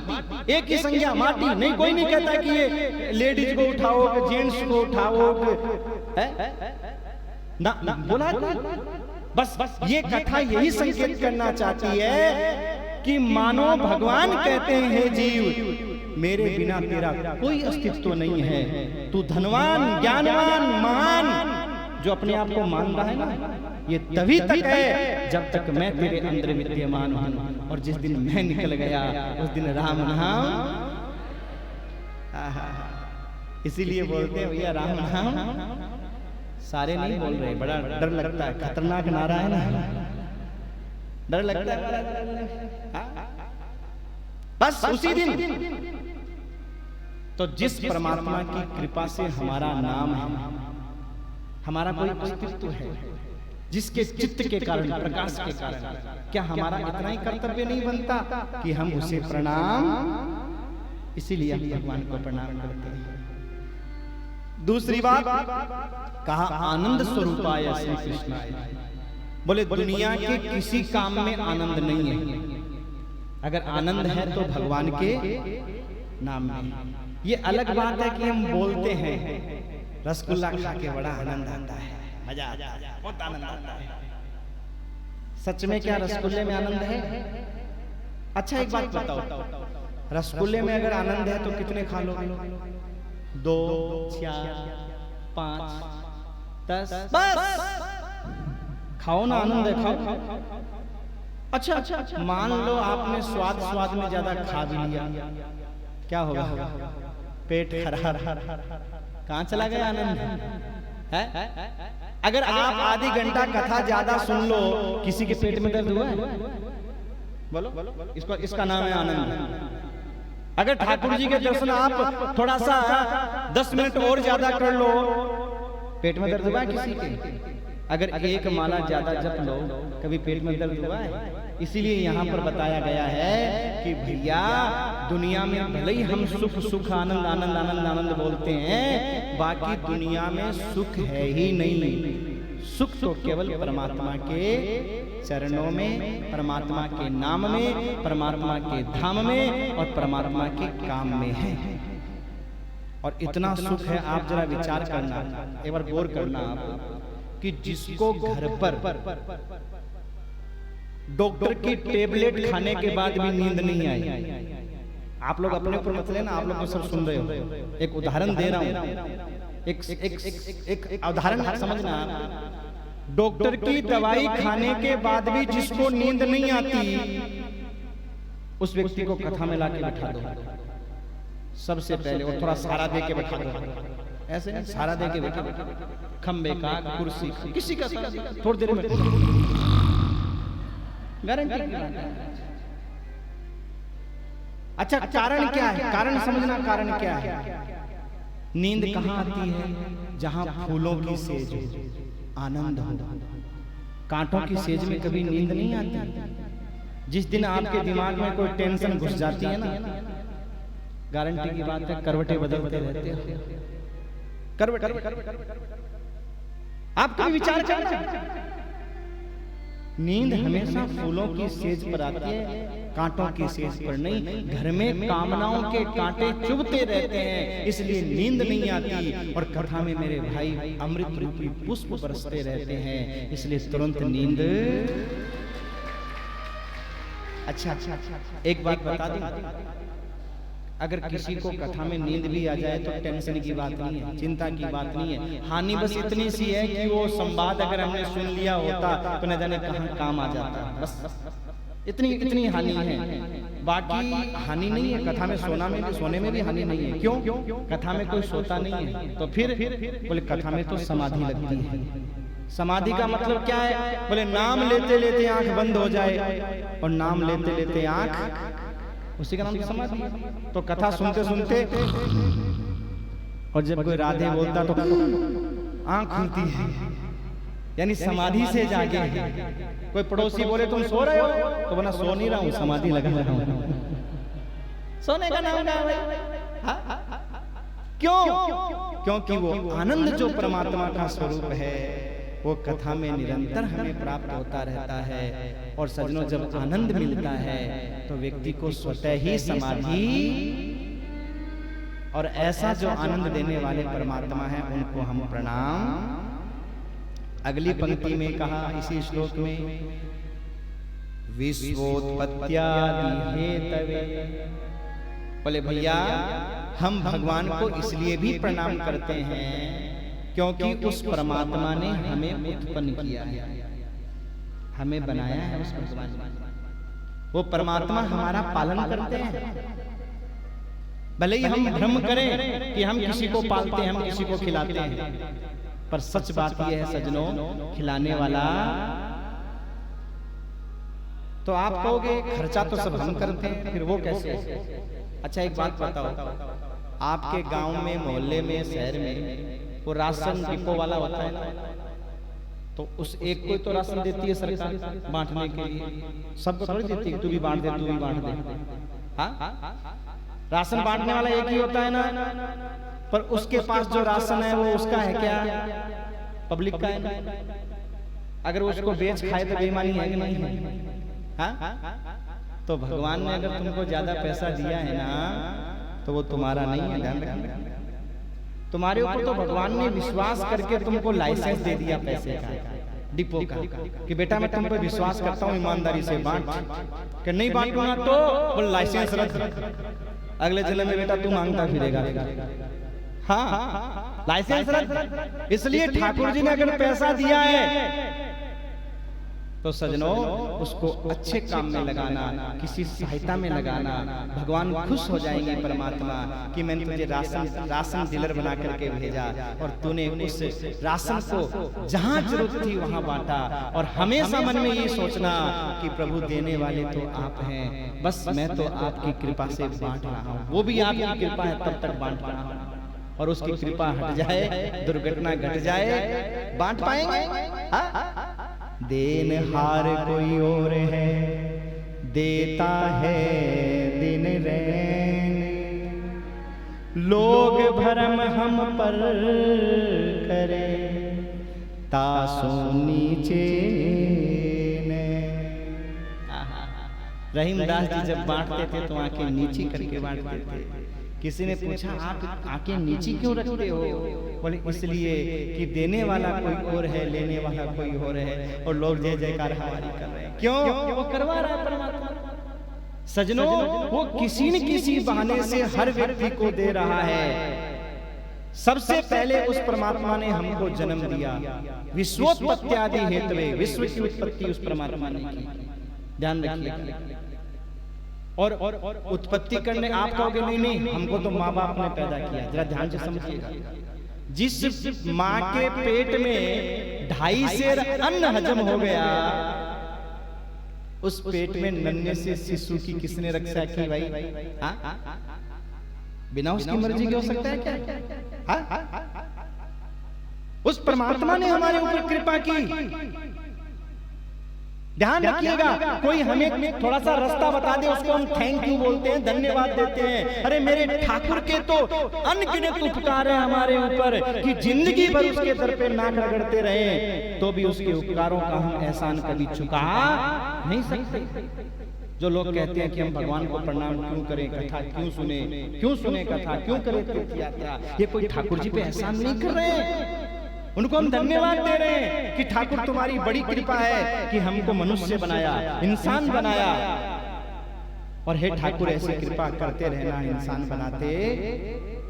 एक ही संज्ञा, माटी। नहीं, कोई नहीं कहता कि ये लेडीज को उठाओ, जेंट्स को उठाओ, ना बोला। बस ये कथा यही संकेत करना चाहती है कि मानो भगवान कहते हैं, जीव मेरे बिना तेरा कोई अस्तित्व नहीं है। तू धनवान, ज्ञानवान, महान जो अपने आप को मान रहा है ना, ये तभी तक है जब तक मैं तेरे अंदर विद्यमान हूं। और जिस दिन मैं निकल गया उस दिन राम नाम। इसीलिए बोलते हैं भैया राम नाम सारे नहीं बोल रहे, बड़ा डर लगता है, खतरनाक नारा है ना, डर लगता है। बस उसी दिन तो जिस परमात्मा की कृपा से हमारा नाम है, हमारा कोई अस्तित्व है, जिसके चित्त के कारण, प्रकाश के कारण, क्या हमारा इतना ही कर्तव्य नहीं बनता कि हम उसे प्रणाम? इसीलिए हम भगवान को प्रणाम करते हैं। दूसरी बात कहा आनंद स्वरूपाय श्री कृष्णाय। बोले दुनिया के किसी काम में आनंद नहीं है, अगर आनंद है तो भगवान के नाम में। ये अलग बात है कि हम बोलते हैं रसगुल्ला खा के बड़ा आनंद आता है, मजा आता है, बहुत आनंद आता है। सच में क्या रसगुल्ले में आनंद है? अच्छा एक बात बताओ, रसगुल्ले में अगर आनंद है तो कितने खा लोगे? 2, 4, 5, 10, बस खाओ ना, आनंद है, खाओ। अच्छा, मान लो आपने स्वाद में ज्यादा खा भी लिया, क्या होगा? पेट खराब, कहां चला गया आनंद है? अगर आप आधी घंटा कथा ज्यादा सुन लो, किसी के पेट में दर्द हुआ है? बोलो, इसका नाम है आनंद। अगर ठाकुर जी के दर्शन आप थोड़ा सा 10 मिनट और ज्यादा कर लो, पेट में दर्द हुआ है किसी के? अगर एक माला ज्यादा जप लो, कभी पेट में दर्द हुआ है? इसीलिए यहाँ पर बताया गया है कि भैया दुनिया में भले ही हम सुख सुख आनंद आनंद आनंद आनंद बोलते हैं, बाकी दुनिया में सुख है ही नहीं। सुख तो केवल परमात्मा के चरणों में, परमात्मा के नाम में, परमात्मा के धाम में और परमात्मा के काम में है। और इतना सुख है, आप जरा विचार करना, एक बार गौर करना आप, कि जिसको घर पर डॉक्टर की टेबलेट खाने के बाद भी नींद नहीं आई। आप लोग अपने ऊपर मत लेना, आप लोग तो सब सुन रहे हो। एक उदाहरण दे रहा हूं, एक उदाहरण समझना। डॉक्टर की दवाई खाने के बाद भी जिसको नींद नहीं आती, उस व्यक्ति को कथा में लाके बैठा दो सबसे पहले, और थोड़ा सहारा दे के बैठा दो। ऐसे नहीं, सहारा दे के बैठा, खंबे का, कुर्सी का, किसी का, थोड़ी देर में गारंटी। अच्छा, कारण क्या है? कारण समझना, कारण क्या है? नींद कहाँ आती है? जहां फूलों की सेज हो, आनंद हो। कांटों की सेज में कभी नींद नहीं आती। जिस दिन आपके दिमाग में कोई टेंशन घुस जाती है ना, गारंटी की बात है, करवटें बदलते रहते हो। करवट आप कभी विचार करना, नींद हमेशा फूलों की सेज पर आती है, कांटों की सेज पर नहीं। घर में कामनाओं के कांटे चुभते रहते हैं, इसलिए नींद नहीं आती। और कथा में मेरे भाई अमृत रूपी पुष्प बरसते रहते हैं, इसलिए तुरंत नींद। अच्छा, एक बात बता दूं, अगर किसी को कथा में नींद भी आ जाए तो टेंशन की बात नहीं है, चिंता की बात नहीं है। हानि बस इतनी सी है कि वो संवाद अगर हमने सुन लिया होता तो न जाने कहाँ काम आ जाता। बस इतनी हानि है, बाकी हानि नहीं है। कथा में सोने में भी हानि नहीं है। क्यों? कथा में कोई सोता नहीं है। तो फिर बोले कथा में तो समाधि लगती है। समाधि का मतलब क्या है? बोले नाम लेते लेते आंख बंद हो जाए, और नाम लेते लेते आंख, उसी का नाम समाधि। तो कथा सुनते सुनते, और जब कोई राधे बोलता तो आंख खुलती है, यानी समाधि से जागे हैं। कोई पड़ोसी बोले तुम सो रहे हो, तो बोला सो नहीं रहा हूं, समाधि लगा रहा हूं। सोने का नाम क्या है? क्यों? क्योंकि वो आनंद जो परमात्मा का स्वरूप है वो कथा में निरंतर हमें प्राप्त होता रहता है। और सज्जनों, जब आनंद मिलता है तो व्यक्ति को स्वतः ही समाधि, और ऐसा जो आनंद देने वाले परमात्मा है उनको हम प्रणाम। अगली पंक्ति में कहा इसी श्लोक में, विश्वोत्पत्त्यादि हेतवे। बोले भैया हम भगवान को इसलिए भी प्रणाम करते हैं क्योंकि उस परमात्मा ने हमें उत्पन्न किया है, हमें बनाया है उस भगवान ने। वो परमात्मा हमारा पालन करते हैं। भले ही हम भ्रम करें कि हम किसी को पालते हैं, हम किसी को खिलाते हैं, पर सच बात यह है सज्जनों, खिलाने वाला तो आप कहोगे खर्चा तो सब हम करते हैं, फिर वो कैसे? अच्छा एक बात बताओ, आपके गांव में, मोहल्ले में, शहर में वो राशन डिपो वाला होता है ना, तो उस एक को तो राशन देती है सरकार बांटने के लिए, सबको थोड़ी देती है तू भी बांट दे, तू भी बांट दे। हाँ, राशन बांटने वाला एक ही होता है ना, पर उसके पास जो राशन है वो उसका है क्या? पब्लिक का है ना। अगर उसको बेच खाए तो बेईमानी है कि नहीं है? हाँ? तो भगवान ने अगर तुमको ज्यादा पैसा दिया है ना तो वो तुम्हारा नहीं है, ध्यान रखना। तुम्हारे ऊपर तो भगवान ने विश्वास करके तुमको लाइसेंस दे दिया पैसे का, डिपो का, कि बेटा मैं तुम पर विश्वास करता हूँ, ईमानदारी से बांट। कि नहीं बांटूंगा तो बोल लाइसेंस रद्द, अगले जन्म में बेटा तू मांगता फिरेगा। हाँ, लाइसेंस रद्द। इसलिए ठाकुर जी ने अगर पैसा दिया है तो सजनों उसको अच्छे काम में लगाना, किसी सहायता में लगाना। भगवान खुश हो जाएंगे परमात्मा कि मैंने तुझे राशन डीलर बना करके भेजा और तूने उस राशन को जहां जरूरत थी वहां बांटा। और हमेशा मन में ये सोचना कि प्रभु देने वाले तो आप हैं, बस मैं तो आपकी कृपा से बांट रहा हूँ, वो भी आपकी कृपा है तब तक बांट रहा हूँ। और उसकी कृपा हट जाए, दुर्घटना घट जाए, बांट पाएंगे? देनहार कोई और है, देता है दिन रैन, लोग भरम हम पर करे, तासो नीचे ने। रहीमदास जी जब बांटते थे तो आंखें नीची करके बांटते थे। किसी ने पूछा आप आंखें नीची क्यों रखते हो? बोले इसलिए कि देने वाला कोई और है, लेने वाला कोई और है, और लोग जय जयकार हमारी कर रहे हैं। क्यों? वो करवा रहा है परमात्मा। सजनों, वो किसी न किसी बहाने से हर व्यक्ति को दे रहा है। सबसे पहले उस परमात्मा ने हमको जन्म दिया, विश्वोत्पत्ति आदि हेतवे, विश्व की उत्पत्ति उस परमात्मा ने की। ध्यान रखिए। और उत्पत्ति करने आप कहोगे नहीं नहीं, हमको तो माँ बाप ने पैदा किया। जरा ध्यान से समझिएगा। जिस माँ के पेट में 2.5 सेर अन्न हजम हो गया, उस पेट में नन्हे से शिशु की किसने रक्षा की भाई? बिना उसकी मर्जी के हो सकता है क्या? उस परमात्मा ने हमारे ऊपर कृपा की। ध्यान रखिएगा। कोई हमें थोड़ा सा रास्ता बता दे, उसको हम थैंक यू बोलते हैं, धन्यवाद देते हैं। अरे मेरे ठाकुर के तो अनगिनत उपकार है हमारे ऊपर कि जिंदगी भर उसके दर पे नाक रगड़ते रहे तो भी उसके उपकारों का हम एहसान कभी चुका नहीं सकते। जो लोग कहते हैं कि हम भगवान को प्रणाम क्यों करें, कथा क्यों सुने कथा क्यों करें तीर्थ यात्रा, ये कोई ठाकुर जी पे एहसान नहीं कर रहे हैं। उनको हम धन्यवाद दे रहे हैं कि ठाकुर तुम्हारी बड़ी कृपा है कि हमको मनुष्य बनाया, इंसान बनाया। और हे ठाकुर ऐसी कृपा करते रहना, इंसान बनाते।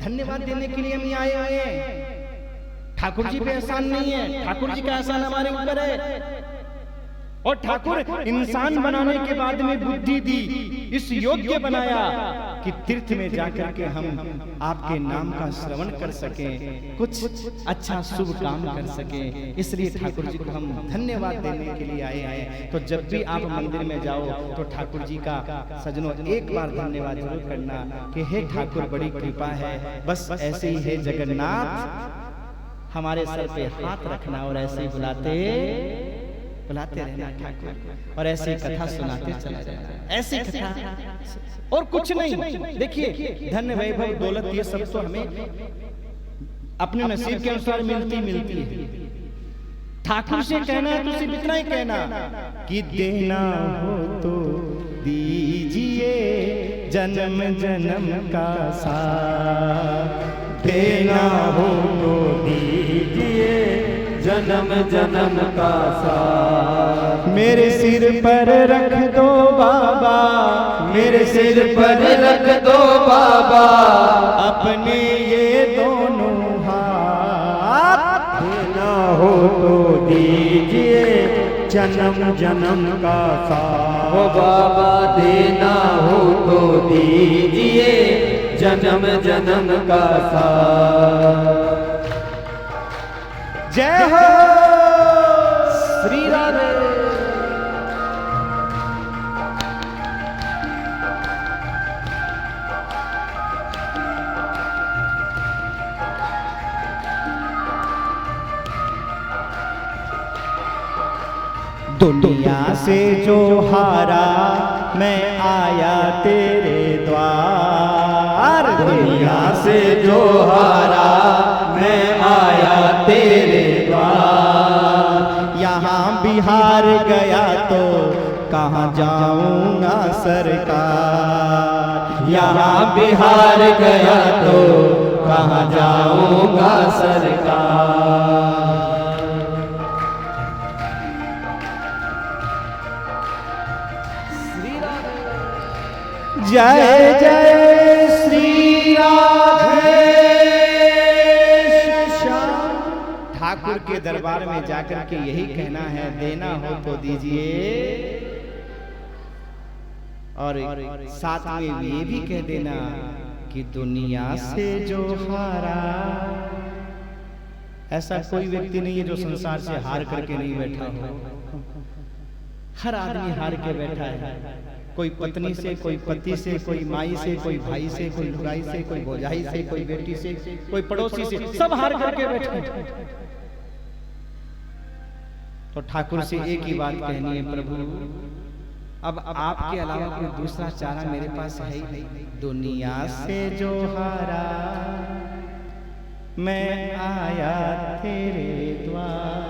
धन्यवाद देने के लिए हम आए हुए हैं। ठाकुर जी पे एहसान नहीं है, ठाकुर जी का एहसान हमारे ऊपर है। और ठाकुर इंसान बनाने के बाद में बुद्धि दी, इस योग्य बनाया कि तीर्थ में जाकर के हम आपके नाम का श्रवण कर सकें, कुछ अच्छा शुभ काम कर सकें। इसलिए ठाकुर जी को हम धन्यवाद देने के लिए आए हैं। तो जब भी आप मंदिर में जाओ तो ठाकुर जी का सजनों एक बार धन्यवाद जरूर करना कि हे ठाकुर बड़ी कृपा है। बस ऐसे ही है जगन्नाथ, हमारे सर पे हाथ रखना और ऐसे ही बुलाते रहना ठाकुर, और ऐसी कथा सुनाते चला रहना। ऐसी कथा और कुछ नहीं। देखिए धन्य वैभव दौलत ये सब तो हमें अपने नसीब के अनुसार मिलती है। ठाकुर से कहना है तो सिर्फ इतना ही कहना कि देना हो तो दीजिए जन्म जन्म का साथ, देना हो तो दीजिए जन्म जन्म का साथ। मेरे सिर पर रख दो बाबा, मेरे सिर पर रख दो बाबा, अपने ये दोनों हाथ। देना हो तो दीजिए जन्म जन्म का साथ। ओ बाबा देना हो तो दीजिए जन्म जन्म का साथ। जय हो श्री राधे। दुनिया से जो हारा मैं आया तेरे द्वार, दुनिया से जो हारा मैं आया तेरे द्वार। यहाँ बिहार गया तो कहाँ जाऊँगा सरकार, यहाँ बिहार गया तो कहाँ जाऊँगा सरकार। जय जय श्री राधे श्याम। ठाकुर के दरबार में जाकर के यही कहना है, देना हो तो दीजिए, और साथ में ये भी कह देना कि दुनिया से जो हारा। ऐसा कोई व्यक्ति नहीं है जो संसार से हार करके नहीं बैठा हो। हर आदमी हार के बैठा है। कोई पत्नी से, कोई पति से, कोई माई से, कोई भाई से, कोई लुगाई से, कोई भौजाई से, कोई बेटी से, कोई पड़ोसी से, सब हार करके बैठे। तो ठाकुर से एक ही बात कहनी है, प्रभु अब आपके अलावा कोई दूसरा चारा मेरे पास है ही नहीं। दुनिया से जो हारा मैं आया तेरे द्वार,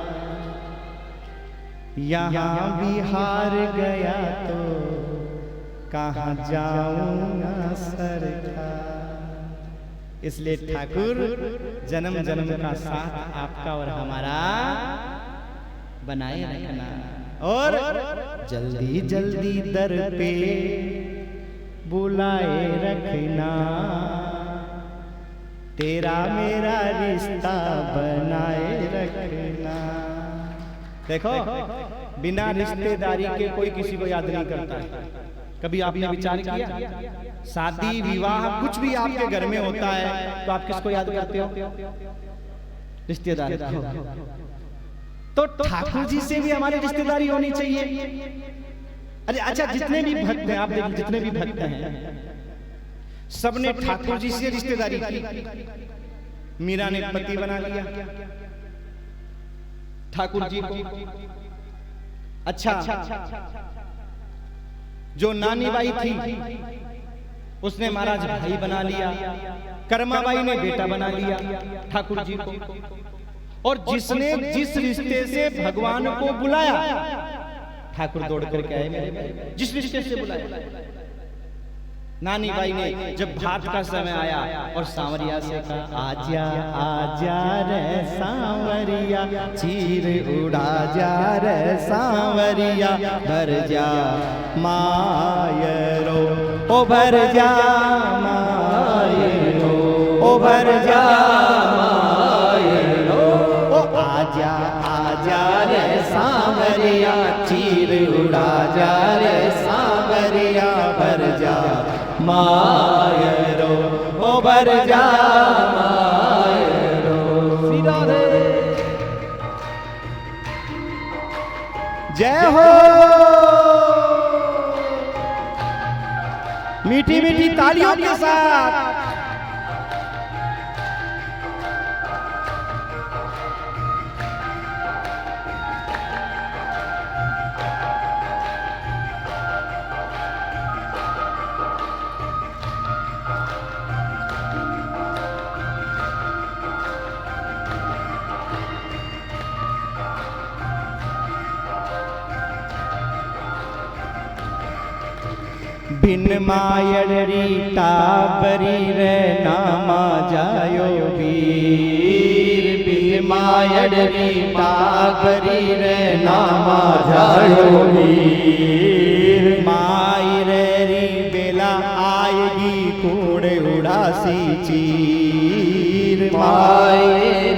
यहाँ भी हार गया तो कहाँ जाऊंगा सरकार। इसलिए ठाकुर जन्म जन्म का साथ आपका और हमारा बनाए रखना, और जल्दी जल्दी दर पे बुलाए रखना, तेरा मेरा रिश्ता बनाए रखना। देखो, बिना रिश्तेदारी के कोई किसी को याद नहीं करता है। कभी आपने विचार किया, शादी विवाह कुछ भी आपके घर में होता है तो आप किसको याद करते हो? रिश्तेदार। तो ठाकुर जी से भी हमारी रिश्तेदारी होनी चाहिए। अरे अच्छा, जितने भी भक्त हैं, आप देखिए जितने भी भक्त हैं, सबने ठाकुर जी से रिश्तेदारी की। मीरा ने पति बना लिया ठाकुर जी को। अच्छा, जो नानी बाई थी उसने महाराज भाई बना लिया, कर्मा बाई ने बेटा बना लिया ठाकुर जी को। और जिसने जिस रिश्ते से भगवान को बुलाया, ठाकुर दौड़ करके आए मेरे भाई, जिस रिश्ते से बुलाया। नानी बाई ने जब भात का समय आया और सांवरिया से कहा, आजा आजा रे सांवरिया, चीर उड़ा जा रे सांवरिया, भर जा मायरो, ओ भर जा मायरो, ओ भर जा मायरो, ओ आजा आजा रे सांवरिया, चीर उड़ा जा रे सांवरिया, भर जा मायरो, ओ भर जा मायरो। जय हो। मीठी मीठी तालियों के साथ बिन मायड़ी टाबरी रे नामा जायो वीर, बिन मायड़ी टाबरी रे नामा जायो वीर, माई रे बेला आएगी कूड़े उड़ासी चीर, माई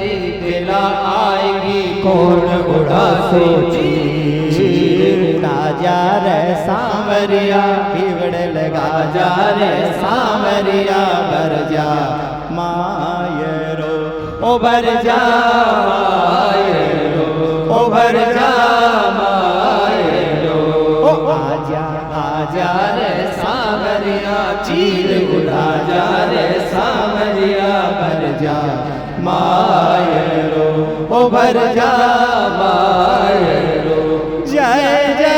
रे बेला आएगी कूड़े उड़ासी चीर, राजा रे सांवरिया लगा जा रे सांवरिया, भर जा मायरो, ओ भर जा मायरो, ओ भर जा मायरो, ओ आजा आजा रे सांवरिया, चीर उड़ा जा रे सांवरिया, भर जा मायरो, ओ भर जा मायरो। जय जय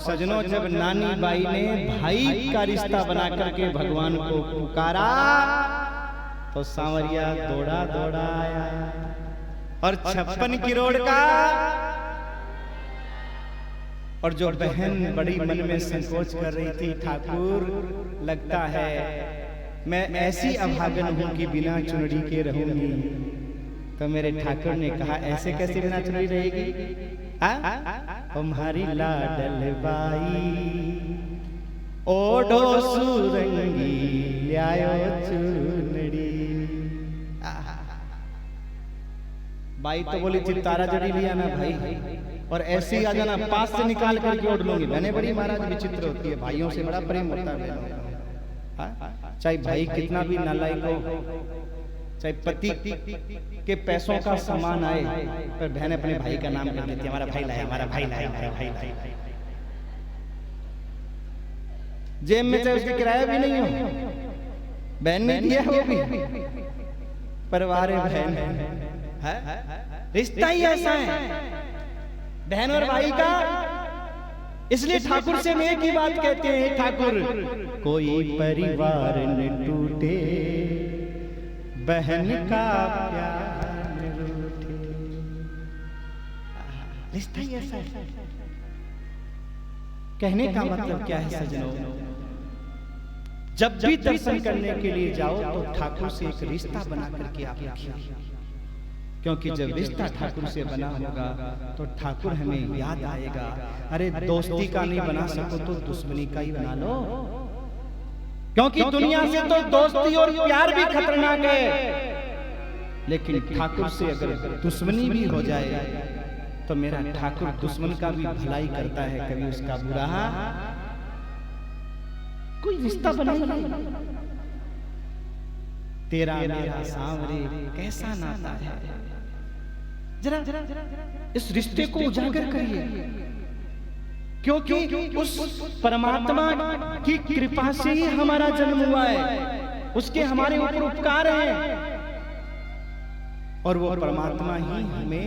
सजनों, जब नानी बाई ने भाई का रिश्ता बना करके भगवान को पुकारा तो सांवरिया दौड़ा दौड़ा आया, और 56 किरोड़ का। और जो बहन बड़ी मन में संकोच कर रही थी, ठाकुर लगता है मैं ऐसी अभागन हूं कि बिना चुनरी के रहूंगी। तो मेरे ठाकुर ने कहा, ऐसे कैसे बिना चुनरी रहेगी? तुम्हारी लाडल बाई ओढ़ो सुरंगी ल्यायो चुनरी। बाई तो बोली थी, तारा जड़ी लिया ना भाई, और ऐसे ही आ जाना, पास से निकाल करके ओढ़ लूंगी। मैंने बड़ी महाराज विचित्र होती है, भाइयों से बड़ा प्रेम होता है। चाहे भाई कितना भी नालायक हो, चाहे पति के पैसों का सामान आए, पर बहन अपने भाई का नाम कर देती है, हमारा भाई लाया, हमारा भाई लाया, हमारा भाई लाया। जेब में चाहे उसके किराया भी नहीं हो, बहन ने दिया वो भी, परिवार है बहन है, रिश्ता ही ऐसा है बहन और भाई का। इसलिए ठाकुर से हम एक ही बात कहते हैं, ठाकुर कोई परिवार न टूटे, बहन का प्यार न रूठे। रिश्ता ही ऐसा है। कहने का मतलब क्या है सजनों, जब भी दर्शन करने के लिए जाओ तो ठाकुर से एक रिश्ता बना करके आप रखिए, क्योंकि जब रिश्ता ठाकुर से बना होगा तो ठाकुर हमें याद आएगा। अरे दोस्ती का नहीं बना सको तो दुश्मनी का ही बना लो, क्योंकि दुनिया से तो दोस्ती और प्यार भी खतरनाक है, लेकिन ठाकुर से अगर दुश्मनी भी हो जाए तो मेरा ठाकुर दुश्मन का भी भलाई करता है, कभी उसका बुरा कोई रिश्ता बनाइए। तेरा मेरा सांवरे कैसा नाता है, जरा इस रिश्ते को उजागर करिए, क्योंकि उस परमात्मा की कृपा से ही हमारा जन्म हुआ है, उसके हमारे ऊपर उपकार हैं, और वो परमात्मा ही हमें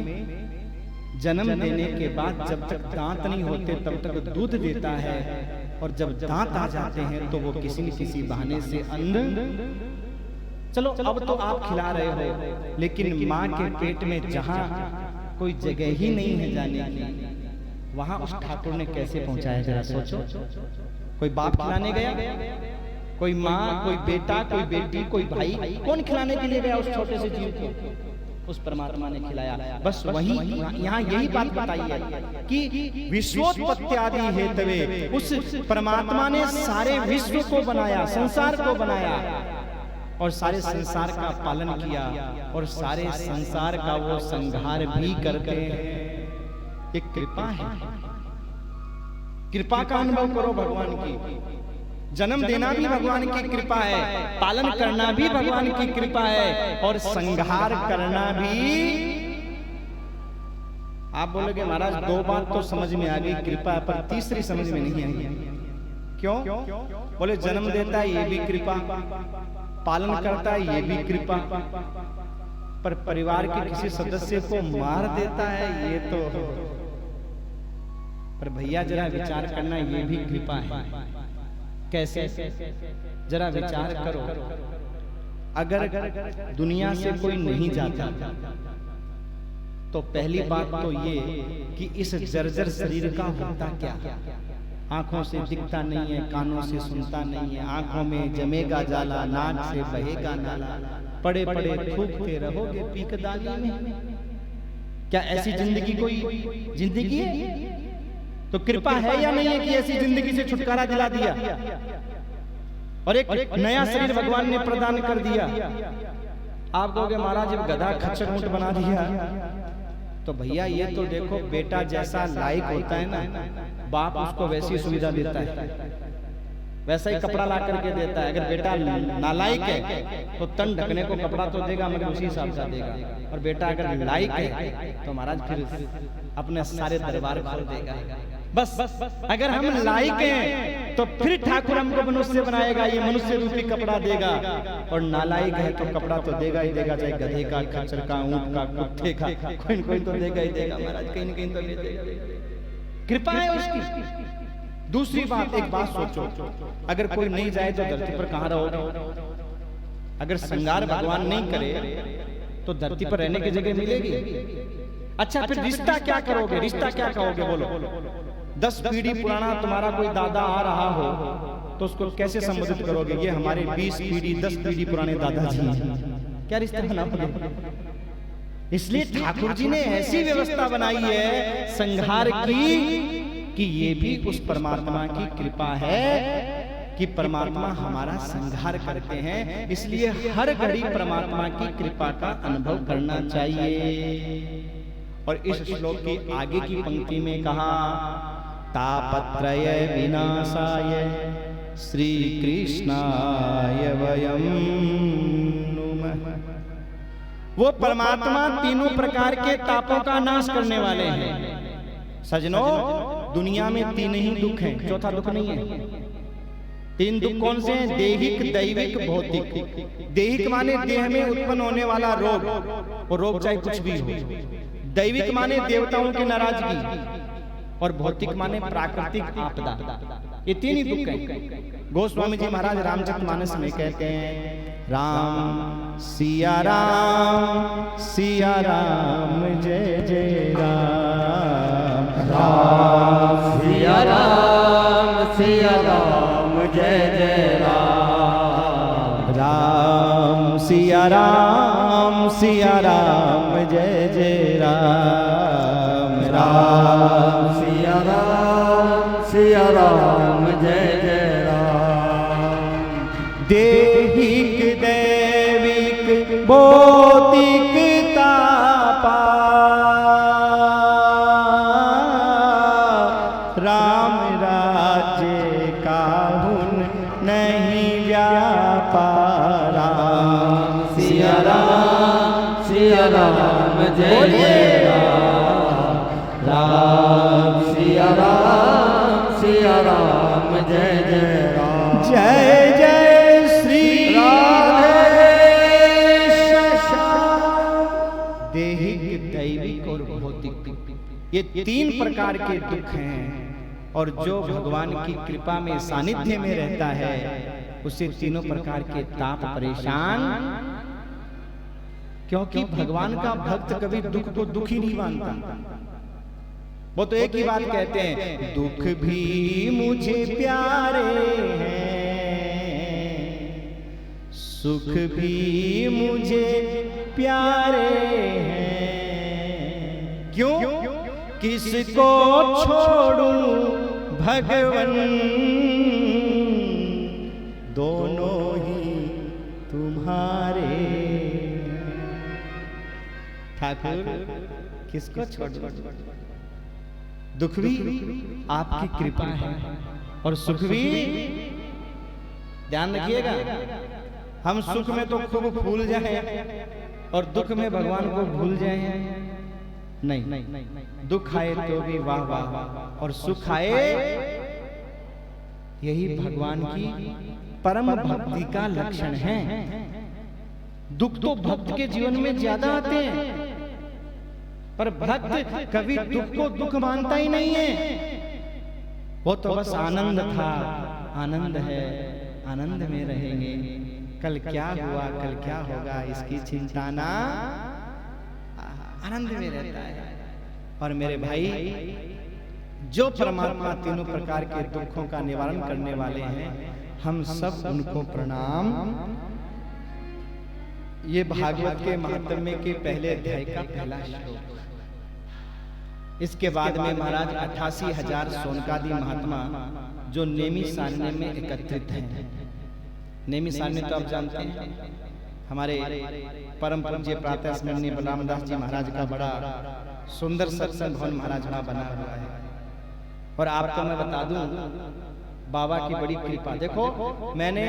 जन्म देने के बाद जब तक दांत नहीं होते तब तक दूध देता है, और जब दांत आ जाते हैं तो वो किसी न किसी बहाने से अन्न, चलो अब तो आप खिला रहे हो, लेकिन माँ के पेट में जहाँ कोई जगह ही नहीं है जाने की, वहां उस ठाकुर ने कैसे पहुंचाया, जरा सोचो। कोई बाप खिलाने गया, कोई माँ, कोई बेटा, कोई बेटी, कोई भाई, कौन खिलाने के लिए गया उस छोटे से जीव को? उस परमात्मा ने खिलाया। बस वही यहाँ यही बात बताई है कि विश्वोत्पत्ति आदि हेतवे उस परमात्मा ने सारे विश्व को बनाया, संसार को बनाया, और सारे संसार का पालन किया, और सारे संसार का वो संहार भी करते हैं। एक कृपा है, कृपा का अनुभव करो भगवान की। जन्म देना भी भगवान की कृपा है, पालन करना भी भगवान की कृपा है, और संहार करना भी। आप बोलोगे महाराज दो बात तो समझ में आ गई कृपा, पर तीसरी समझ में नहीं आई। क्यों? बोले जन्म देता है ये भी कृपा, पालन करता है ये भी कृपा, पर परिवार के किसी सदस्य को मार देता है ये तो। पर भैया जरा विचार करना, ये भी कृपा है। कैसे? जरा विचार करो, अगर दुनिया से कोई नहीं जाता तो पहली बात तो ये कि इस जर्जर शरीर का होता क्या? आंखों से दिखता नहीं है, कानों से सुनता नहीं है, आंखों में जमेगा जाला, नाक से बहेगा नाला, पड़े पड़े थूकते रहोगे पीकदानी में। क्या ऐसी जिंदगी कोई जिंदगी है? तो कृपा है या नहीं है कि ऐसी जिंदगी से छुटकारा दिला दिया और एक नया शरीर भगवान ने प्रदान कर दिया? आप कहोगे महाराज जब गधा खच्चर ऊंट बना दिया, तो भैया ये तो देखो बेटा जैसा लायक होता है ना, बाप उसको वैसी सुविधा देता है, वैसा ही कपड़ा ला करके देता है। अगर बेटा नालायक है तो तन ढकने को कपड़ा तो देगा, मगर उसी हिसाब से देगा, और बेटा अगर लायक है तो महाराज फिर अपने सारे दरबार खोल देगा। बस अगर हम लायक हैं तो फिर ठाकुर हमको मनुष्य बनाएगा, ये मनुष्य रूपी कपड़ा देगा, और नालायक है तो कपड़ा तो देगा ही देगा, चाहे गधे का, खच्चर का, ऊंट का, कुत्ते का, कोई न कोई तो देगा ही देगा महाराज, कहीं न कहीं तो देगा। कृपा है उसकी। दूसरी बात, एक बात सोचो, अगर कोई नहीं जाए तो धरती पर कहां रहोगे? अगर संगार भगवान नहीं करे तो धरती पर रहने की जगह मिलेगी? अच्छा फिर रिश्ता क्या करोगे? रिश्ता क्या कहोगे? बोलो। 10 पीढ़ी पुराना तुम्हारा कोई दादा आ रहा हो तो उसको कैसे संबोधित करोगे? ये हमारे 20 पीढ़ी 10 पीढ़ी पुराने दादाजी हैं। क्या रिश्ता बनाओगे? इसलिए ठाकुर जी ने ऐसी व्यवस्था बनाई है संहार की कि ये भी उस परमात्मा की कृपा है कि परमात्मा हमारा संहार करते हैं। इसलिए हर घड़ी परमात्मा की कृपा का अनुभव करना चाहिए। और इस श्लोक की आगे की पंक्ति में कहा, तापत्रय विनाशाय श्री कृष्णाय वयं नुमः। वो परमात्मा तीनों प्रकार के तापों का नाश करने वाले हैं। सजनों, दुनिया में तीन ही दुख हैं, चौथा दुख नहीं है। तीन दुख कौन से हैं? देहिक, दैविक, भौतिक। देहिक माने देह में उत्पन्न होने वाला रोग, और रोग चाहे कुछ भी हो। दैविक माने देवताओं की नाराजगी, और भौतिक माने प्राकृतिक आपदा। ये तीन ही दुख हैं। गोस्वामी जी महाराज रामचरितमानस में कहते हैं, राम सिया राम सिया राम जय जय राम, राम सिया राम सिया राम जय जय राम, राम सिया राम सिया राम जय जय राम, राम सिया राम जय जय राम। देहिक दैविक भौतिक तापा, राम राज्य काहुन नहीं व्यापा, राम सिया राम जय जय राम, राम सिया राम जय जय राम। जय जय श्री देहिक, दैविक और भौतिक, ये तीन प्रकार के दुख हैं। और जो भगवान की कृपा में सानिध्य में रहता है, उसे तीनों प्रकार के ताप परेशान, क्योंकि भगवान का भक्त कभी दुख को दुख ही नहीं मानता। वो तो एक ही बात कहते हैं, दुख भी मुझे प्यारे हैं, सुख भी मुझे प्यारे हैं। क्यों? किसको छोड़ूं भगवन, दोनों ही तुम्हारे। ठाकुर किसको छोड़ूं? दुख भी आपकी कृपा है, और सुख भी, ध्यान रखिएगा, हम सुख में तो खूब भूल जाए और दुख में भगवान को भूल जाए, नहीं। दुख आए तो भी वाह वाह, और सुख आए, यही भगवान की परम भक्ति का लक्षण है। दुख तो भक्त के जीवन में ज्यादा आते हैं, पर भक्त कभी दुख को दुख मानता ही नहीं है। वो तो बस आनंद था, आनंद है, आनंद में रहेंगे। कल क्या हुआ, कल क्या होगा, इसकी चिंता ना, आनंद में रहता है। और मेरे भाई, जो परमात्मा तीनों प्रकार के दुखों का निवारण करने वाले हैं, हम सब उनको प्रणाम। ये भागवत के महात्म्य के पहले अध्याय का पहला श्लोक। इसके बाद में महाराज 88,000 सोनकादि महात्मा जो नेमी सारण्य में एकत्रित हैं। नेमी सारण्य तो आप जानते हैं, हमारे परम पूज्य प्रातः स्मरणीय बलरामदास जी महाराज का बड़ा सुंदर सत्संग भवन महाराज वहां बना हुआ है। और आपको मैं बता दूं, बाबा की बड़ी कृपा। देखो, मैंने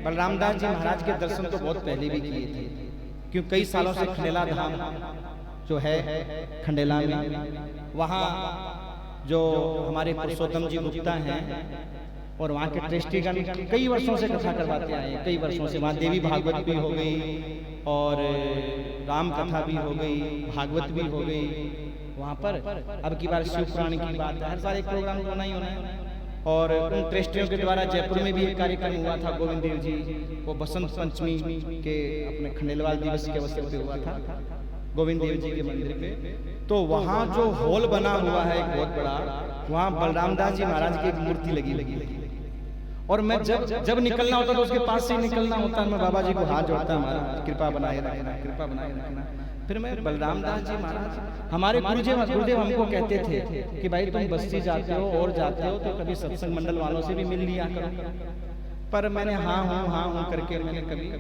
बलरामदास जी महाराज के दर्शन तो बहुत पहले भी किए थे, क्योंकि कई सालों से खंडेला धाम जो है खंडेला में, वहाँ जो हमारे पुरुषोत्तम जी गुप्ता हैं और वहाँ के ट्रस्टीगण कई वर्षों से कथा करवाते आए हैं। कई वर्षों से वहाँ देवी भागवत भी हो गई और राम कथा भी हो गई, भागवत भी हो गई वहाँ पर। अब की बार शिव पुराण की बात है, हर साल एक प्रोग्राम होना ही होना है। और उन ट्रस्टियों के द्वारा जयपुर में भी एक कार्यक्रम हुआ था, गोविंद देव जी, वो बसंत पंचमी के अपने खंडेलवाल दिवस के अवसर पे हुआ था गोविंद देव जी के मंदिर पे। तो वहाँ जो हॉल बना हुआ है एक बहुत बड़ा, वहाँ बलरामदास जी महाराज की एक मूर्ति लगी। और मैं जब निकलना होता तो उसके पास से निकलना होता, मैं बाबा जी को हाथ जोड़ता, हमारा कृपा बनाए रखना, कृपा बनाए रखना। फिर मैं बलरामदास जी महाराज, हमारे गुरुदेव हमको कहते थे कि भाई तुम बस्ती जाते हो और जाते हो तो कभी सत्संग मंडल वालों से भी मिल लिया करो। पर मैंने हाँ हूँ करके मैंने कभी,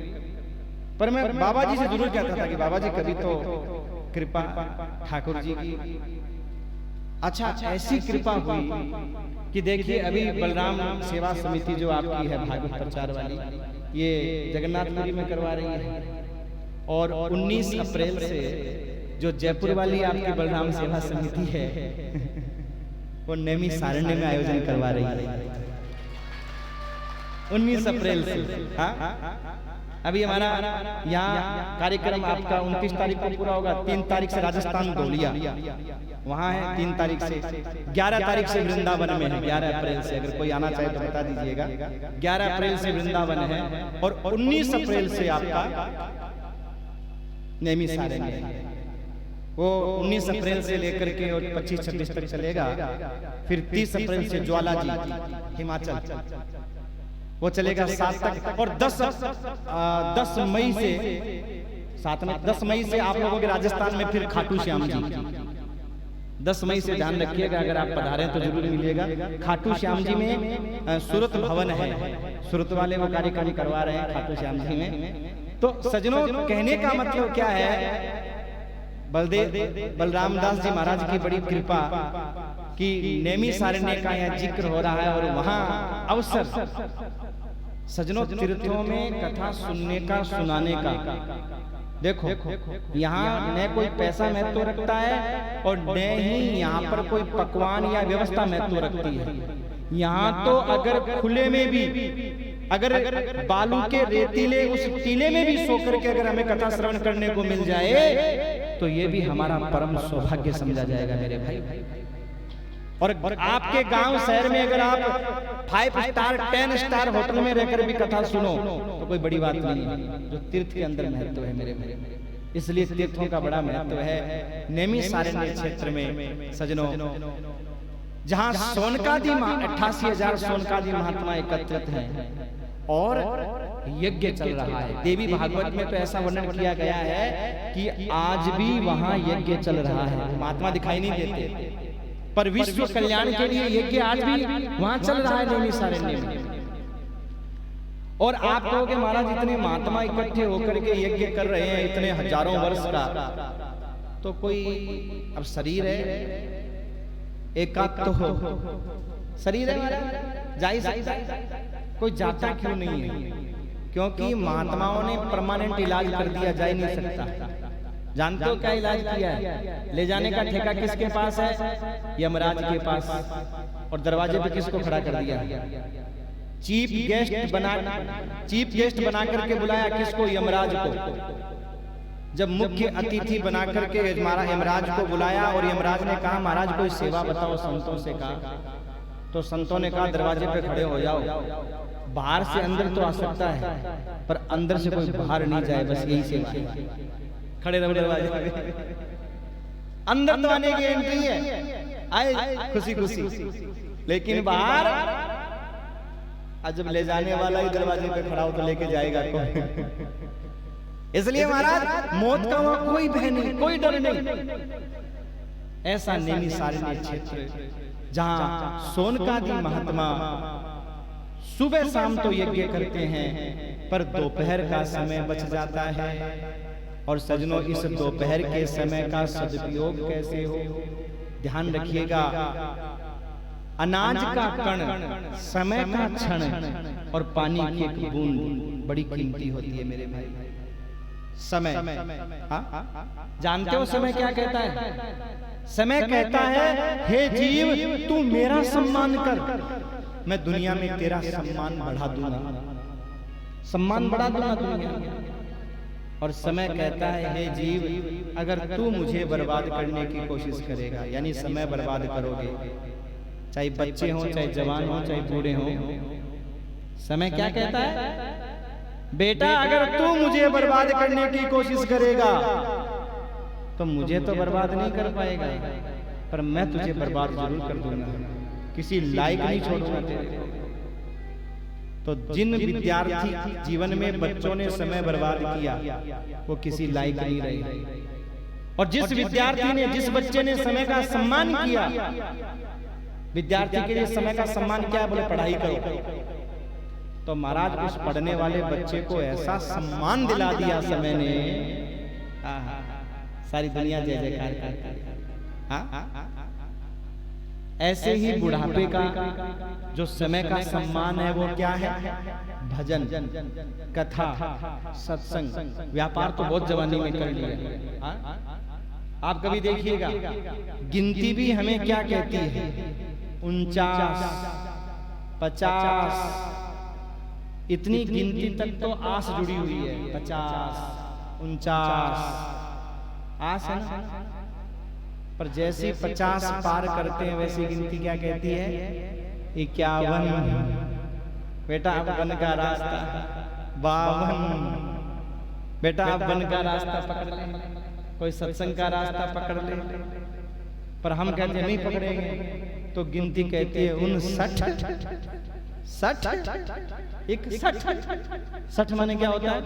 पर मैं बाबा जी से जरूर कहता था कि बाबा जी कभी तो कृपा ठाकुर जी की। अच्छा, ऐसी कृपा हुई कि देखिए अभी बलराम सेवा समिति जो आपकी है भागवत प्रचार वाली, ये जगन्नाथपुरी में करवा रही है। और 19 अप्रैल से जो जयपुर वाली आपकी बलराम सेवा समिति है वो नैमी सारण्य में आयोजन करवा रही है 19 अप्रैल से। हाँ, अभी हमारा यहाँ कार्यक्रम आपका 29 तारीख को पूरा होगा। 3 तारीख से राजस्थान धोलिया वहाँ है, 3 तारीख से, 11 तारीख से वृंदावन में है। 11 अप्रैल से अगर कोई आना चाहे तो बता दीजिएगा। 11 अप्रैल से वृंदावन है और 19 अप्रैल से आपका नैमी सारण्य है। वो 19 अप्रैल से लेकर के और 25-26 तक चलेगा। फिर 30 अप्रैल से ज्वाला जी हिमाचल वो चलेगा 7 तक। और 10 मई से 7 में 10 मई से आप लोगों के राजस्थान में फिर खाटू श्याम जी 10 मई से ध्यान रखिएगा। अगर आप पधारें तो जरूर मिलिएगा। खाटू श्याम जी में सूरत भवन है, सूरत वाले वो कार्यक्रम करवा रहे हैं खाटू श्याम जी में। तो सजनों, कहने का मतलब क्या है, बलराम दास जी महाराज की बड़ी कृपा कि नैमी सारण्य का यहाँ जिक्र हो रहा है और वहाँ अवसर सजनों तीर्थों में कथा सुनने का, सुनाने का। देखो यहाँ न कोई पैसा महत्व रखता है और न ही यहाँ पर कोई पकवान या व्यवस्था महत्व रखती है। यहाँ तो अगर खुले में भी, अगर बालू के रेतीले उस टीले में भी सो करके अगर हमें कथा श्रवण करने को मिल जाए तो ये भी हमारा परम सौभाग्य समझा जाएगा मेरे भाई। और आपके गांव शहर में अगर आप 5 स्टार 10 स्टार होटल में रहकर भी कथा सुनो तो कोई बड़ी बात नहीं है। जो तीर्थ के अंदर महत्व है मेरे भाई, इसलिए तीर्थों का बड़ा महत्व है। नैमी सारण्य क्षेत्र में सजनों, जहां सोनकादि 88,000 सोनकादि महात्मा एकत्रित हैं और यज्ञ चल रहा है। देवी भागवत में तो ऐसा वर्णन किया गया है कि आज भी वहां यज्ञ चल रहा है। महात्मा दिखाई नहीं देते पर विश्व कल्याण के लिए यज्ञ आज भी वहां चल रहा है नैमी सारण्य में। और आप कहोगे महाराज इतने महात्मा इकट्ठे होकर के यज्ञ कर रहे हैं इतने हजारों वर्ष का, तो कोई अब शरीर है एकाक तो हो, शरीर है जा ही सकता है, कोई जाता क्यों नहीं है? क्योंकि महात्माओं ने परमानेंट इलाज कर दिया, जा ही नहीं सकता। जानते हो क्या इलाज किया है? ले जाने का ठेका किसके पास है? यमराज के पास। और दरवाजे पे किसको खड़ा कर दिया? चीफ गेस्ट बना करके बुलाया किसको? यमराज को। जब मुख्य अतिथि बना करके यमराज को बुलाया और यमराज ने कहा महाराज कोई सेवा बताओ, संतों से कहा, तो संतों ने कहा दरवाजे पे खड़े हो जाओ, बाहर से अंदर तो आ सकता है पर अंदर से कोई बाहर नहीं जाए, बस यही सेवा है। खड़े रहो दरवाजे पे, अंदर तो आने की एंट्री है, आए खुशी खुशी, लेकिन बाहर आज जब ले जाने वाला ही दरवाजे पे खड़ा हो तो लेके जाएगा कौन? इसलिए महाराज मौत का वहां कोई भय नहीं, कोई डर नहीं। ऐसा नैमी सारण्य क्षेत्र जहां सोनकादि महात्मा सुबह शाम तो यज्ञ करते हैं पर दोपहर का समय बच जाता है। और सजनों इस दोपहर के समय का सदुपयोग कैसे हो, ध्यान रखिएगा। अनाज का कण, समय का क्षण और पानी की एक बूंद बड़ी कीमती होती है मेरे भाई। समय, हाँ? जानते हो समय क्या कहता है? समय कहता है हे जीव तू मेरा सम्मान कर, मैं दुनिया में तेरा सम्मान बढ़ा दूंगा, सम्मान बढ़ा दूंगा दुनिया में। और समय कहता है हे जीव अगर तू मुझे बर्बाद करने की कोशिश करेगा, यानी समय बर्बाद करोगे, चाहे बच्चे हों, चाहे जवान हों, चाहे बूढ़े हों, समय क्या कहता है? बेटा अगर तू मुझे बर्बाद करने की कोशिश करेगा तो मुझे तो बर्बाद नहीं कर पाएगा पर मैं तुझे बर्बाद जरूर कर दूंगा, किसी लायक नहीं छोड़ूंगा तेरे को। तो जिन विद्यार्थी जीवन में बच्चों ने समय बर्बाद किया वो किसी लायक नहीं रहे। और जिस विद्यार्थी ने, जिस बच्चे ने समय का सम्मान किया, विद्यार्थी के लिए समय का सम्मान क्या है? बोले पढ़ाई करो, तो महाराज उस पढ़ने वाले बच्चे को ऐसा सम्मान दिला दिया समय ने, सारी दुनिया जय जयकार करती है। ऐसे ही बुढ़ापे का जो समय का सम्मान है वो क्या है? भजन, कथा, सत्संग। व्यापार तो बहुत जवानी में कर लिया। आप कभी देखिएगा, गिनती भी हमें क्या कहती है? 49, 50, इतनी गिनती तक तो आस जुड़ी हुई है। 50, 49 आस है ना, पर जैसे 50 पार करते हैं वैसी गिनती क्या कहती है? 51। बेटा अब वन का रास्ता, 52। बेटा अब वन का रास्ता पकड़ ले, कोई सत्संग का रास्ता पकड़ ले, पर हम कहते हैं नहीं पकड़ेंगे, तो गिनती कहती है 59, 60, 60 माने क्या होता है?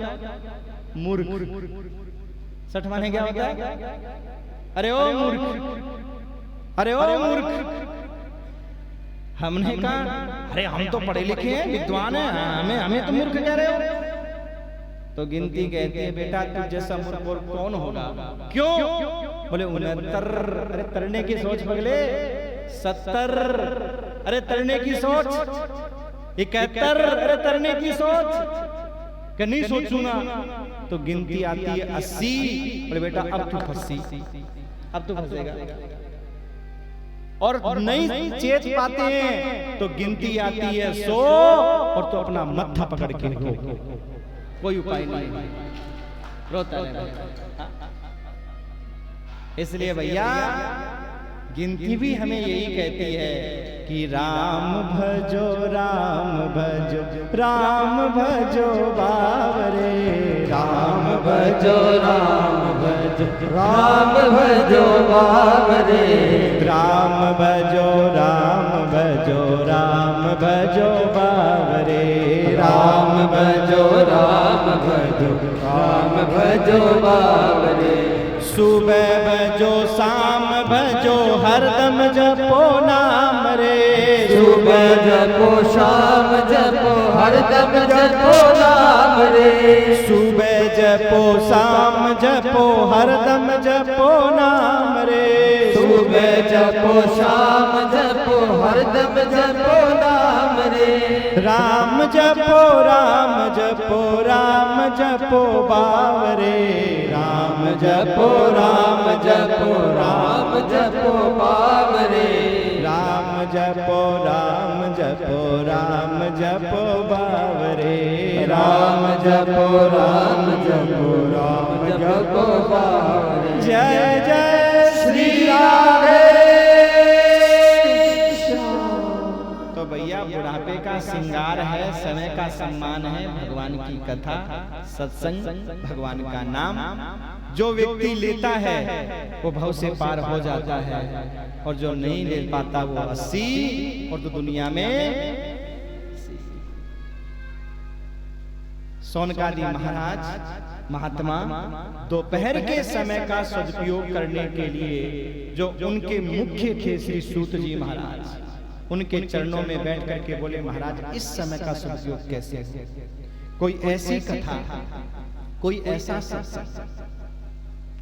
मूर्ख। 60 माने क्या होता है? अरे ओ मूर्ख, अरे ओ मूर्ख। हमने कहा अरे हम तो पढ़े लिखे हैं, विद्वान हैं, हमें तो मूर्ख कह रहे हो। तो गिनती कहती है बेटा तू जैसा मूर्ख और कौन होगा? क्यों? बोले 69। अरे तरने की सोच पगले। 70। अरे तरने की सोच। 71। अरे तरने की सोच। कि नहीं सोचूंगा। तो गिनती आती है 80। बोले बेटा अब तू फंसी, अब तो फंसेगा। और नहीं चेत पाते हैं तो गिनती आती है 100 और तो अपना मत्था पकड़ के रो, कोई उपाय नहीं, रोता रहता। इसलिए भैया गिनती भी हमें यही कहती है कि राम भजो राम भजो राम भजो बावरे, राम भजो राम भजो राम भजो बावरे, राम भजो राम भजो राम भजो बावरे, राम भजो राम भजो राम भजो बावरे, सुबह भजो शाम भजो हरदम जपो नाम रे, सुबह जपो शाम जपो हरदम जपो नाम रे, सुबह जपो शाम जपो हरदम जपो नाम रे, सुबह जपो शाम जपो हरदम जपो नाम रे, राम जपो राम जपो राम जपो बावरे, राम जपो राम जपो राम जपो बावरे, राम जपो राम जपो राम जपो बावरे, राम जपो राम जपो राम जपो बावरे। जय जय श्री राम। तो भैया बुढ़ापे का श्रृंगार है, समय का सम्मान है, भगवान की कथा, सत्संग, भगवान का नाम। जो व्यक्ति लेता है वो भव से पार हो जाता है, और जो नहीं ले पाता वो 80 और तो दुनिया में। सोनकादी महाराज महात्मा दोपहर के समय का सदुपयोग करने के लिए जो उनके मुख्य थे श्री सूत जी महाराज, उनके चरणों में बैठ करके बोले महाराज इस समय का सदुपयोग कैसे हो? कोई ऐसी कथा, कोई ऐसा सत्संग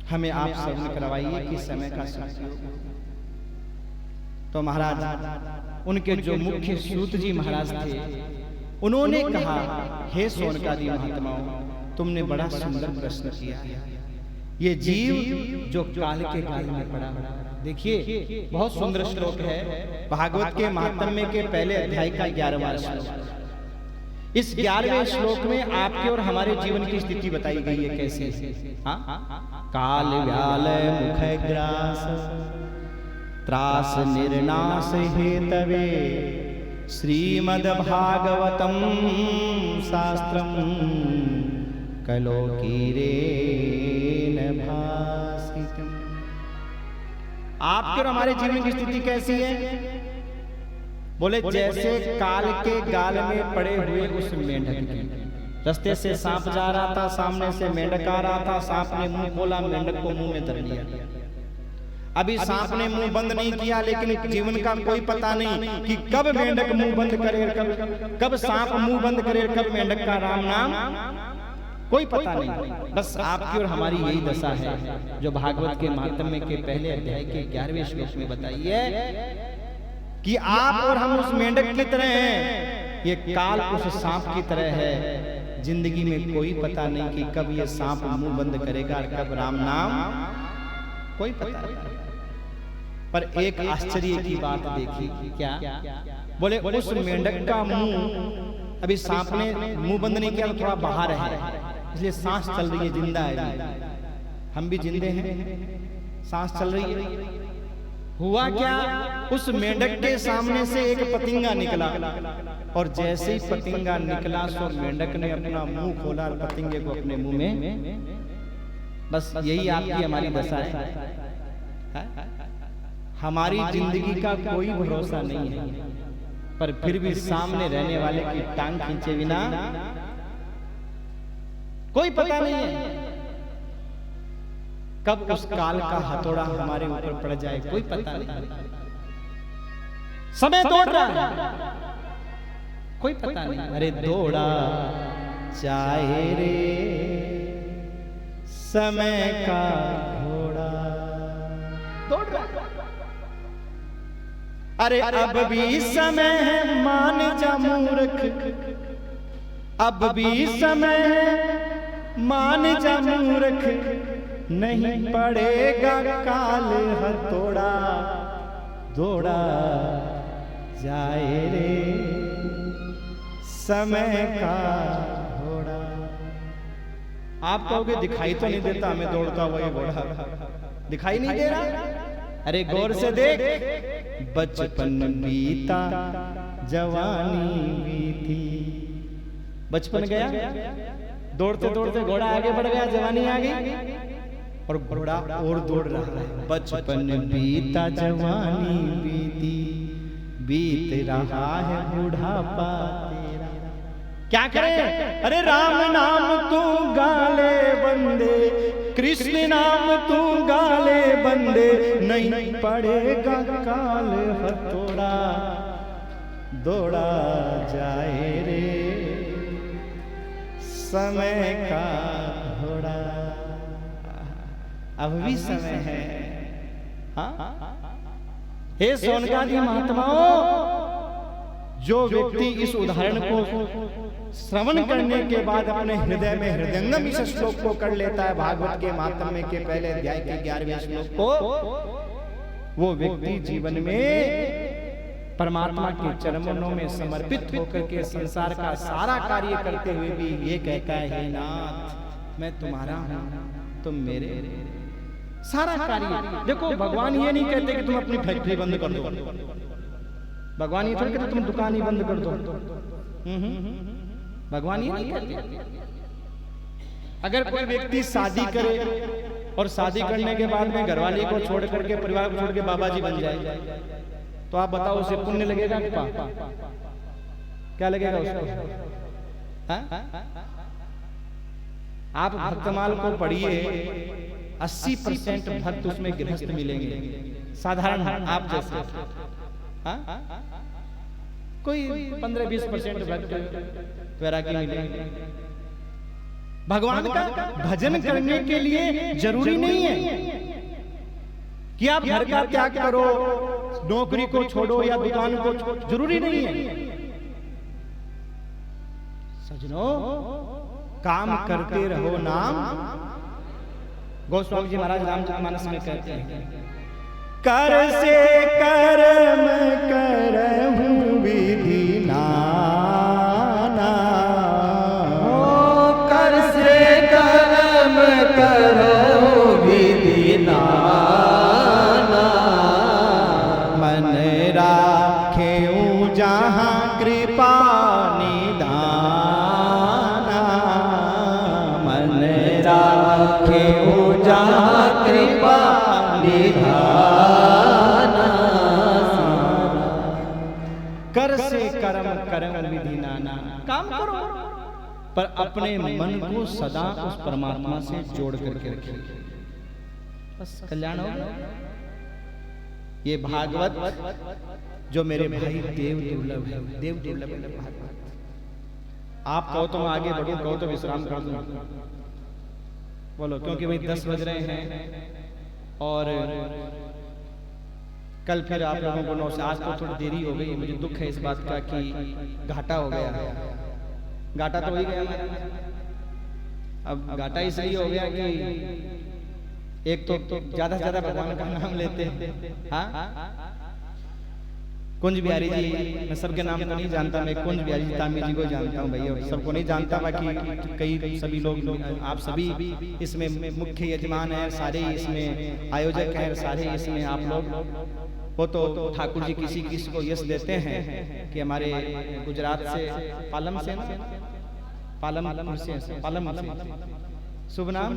हमें आप श्रवण करवाइए कि समय का सदुपयोग। तो महाराज उनके जो मुख्य सूत जी महाराज थे, उन्होंने कहा हे सोनकादी महात्माओं, तुमने बड़ा सुंदर प्रश्न किया है। ये जीव जो काल के गाल में पड़ा, देखिए बहुत सुंदर श्लोक है, भागवत के महात्म्य के पहले अध्याय का 11वां श्लोक। इस 11वें श्लोक में आपके और हमारे जीवन की स्थिति बताई गई है कैसे। काल व्याल मुख ग्रास त्रास निर्नाश हेतवे श्रीमद् भागवतम शास्त्रम कलोकीरेण भासितम्। आपके और हमारे जीवन की स्थिति कैसी है? बोले जैसे काल के गाल में पड़े हुए उस मेंढक की। रास्ते से सांप जा रहा था, सामने से मेंढक आ रहा था, सांप ने मुंह खोला, मेंढक को मुंह में धर लिया। अभी सांप ने मुंह बंद नहीं किया, लेकिन जीवन का कोई पता नहीं कि कब मेंढक मुंह बंद करे, कब सांप मुंह बंद करे, कब मेंढक का राम नाम, कोई पता नहीं। बस आपकी और हमारी यही दशा है जो भागवत के महात्म्य के पहले अध्याय के 11वें श्लोक में बताई है कि आप और हम उस मेंढक की तरह हैं, ये काल उस सांप की तरह है। जिंदगी में कोई पता नहीं कि कब ये सांप मुंह बंद करेगा और कब राम नाम, कोई पता नहीं। पर एक आश्चर्य की बात देखी, क्या बोले, उस मेंढक का मुंह, अभी सांप ने मुंह बंद नहीं किया, थोड़ा बाहर है, इसलिए सांस चल रही है, जिंदा है। हम भी जिंदे हैं, सांस चल रही है। हुआ क्या, उस मेंढक के सामने से एक पतिंगा निकला, और जैसे ही पतिंगा निकला सो मेंढक ने अपना मुंह खोला और पतिंगे को अपने मुंह में, बस यही आपकी हमारी दशा है। हमारी जिंदगी का कोई भरोसा नहीं है, पर फिर भी सामने रहने वाले की टांग खींचे बिना कोई पता नहीं है कब उस काल का हथौड़ा हमारे ऊपर पड़ जाए, कोई पता नहीं। समय दौड़ रहा है, कोई पता नहीं। अरे दौड़ा चाहे रे समय का घोड़ा, दौड़ रहा है। अरे अब भी समय है मान जा मूर्ख, अब भी समय है मान जा मूर्ख, नहीं पड़ेगा काल हथौड़ा, दौड़ा जाए रे समय का घोड़ा। आप कहोगे दिखाई तो नहीं देता हमें दौड़ता हुआ ये घोड़ा, दिखाई नहीं दे रहा? अरे गौर से देख, बचपन बीता जवानी बीती, बचपन गया, दौड़ते दौड़ते घोड़ा आगे बढ़ गया, जवानी आ गई, और घोड़ा और दौड़ रहा है। बचपन बीता जवानी बीती, बीत रहा है बुढ़ापा तेरा, क्या करें? अरे राम नाम तू गाले बंदे, कृष्ण नाम तू गाले बंदे, नहीं पड़ेगा काल हथौड़ा, दौड़ा जाए रे समय का घोड़ा। अब भी समय है। हाँ, हे सोनकादी महात्माओं, जो व्यक्ति इस उदाहरण को श्रवण करने के बाद अपने हृदय में हृदयंगम इस श्लोक को कर लेता है, भागवत के महात्म्य के पहले अध्याय के 11वें श्लोक को, वो व्यक्ति जीवन में परमात्मा के चरणों में समर्पित होकर के संसार का सारा कार्य करते हुए भी ये कहता है, हे नाथ मैं तुम्हारा हूं, तुम मेरे। सारा कार्य देखो, भगवान ये नहीं कहते कि तुम अपनी फैक्ट्री बंद कर दो, भगवान ये थोड़ी कहते तुम दुकान ही बंद कर दो, भगवान ये नहीं कहते। अगर कोई व्यक्ति शादी करे और शादी करने के बाद में घरवाली को छोड़ करके, परिवार को छोड़ के बाबा जी बन जाए, तो आप बताओ उसे पुण्य लगेगा कि पाप? क्या लगेगा उसको? आप भक्तमाल को पढ़िए, 80% भक्त उसमें गृहस्थ मिलेंगे, साधारण आप जैसे। कोई 15-20% भक्त वैरागी मिलेंगे। भगवान का भजन करने के लिए जरूरी नहीं है कि आप घर का त्याग करो, नौकरी को छोड़ो या दुकान को छोड़ो, जरूरी नहीं है। सजनों, काम करते रहो नाम, गोस्वामी जी महाराज रामचरितमानस में कहते हैं, कर से कर्म करहूं विधि नाना, कर से कर्म करहूं विधि नाना, मन राखेऊं जहां कृपा निधाना, मन राखेऊं जहां कृपा निधाना। कर से कर्म कर्म विधि नाना, काम करो पर अपने मन को सदा उस परमात्मा से जोड़ करके रखिए, बस कल्याण होगा। ये भागवत जो मेरे भाई देव दुर्लभ है, देव दुर्लभ है भागवत। आप कहो तो मैं आगे बढ़ूं, कहो तो विश्राम कर दूं, बोलो, क्योंकि भाई 10 बज रहे हैं और कल फिर आप लोगों को 9 से, आज तो थोड़ी देरी हो गई, मुझे दुख है इस बात का कि घाटा हो गया। घाटा तो हो ही गया हमारा। अब घाटा इसलिए हो गया कि एक तो ज्यादा से ज्यादा भगवान का नाम लेते हैं। हाँ, कुंज बिहारी जी, मैं सबके नाम तो नहीं जानता, मैं कुंज बिहारी जी तामी जी को जानता हूँ भैया, सबको नहीं जानता, बाकी कई सभी लोग, आप सभी इसमें मुख्य यजमान हैं, सारे इसमें आयोजक हैं, सारे इसमें आप लोग। वो तो ठाकुर जी किसी किसी को यश देते हैं कि हमारे गुजरात से, पालम से, पालम से शुभ नाम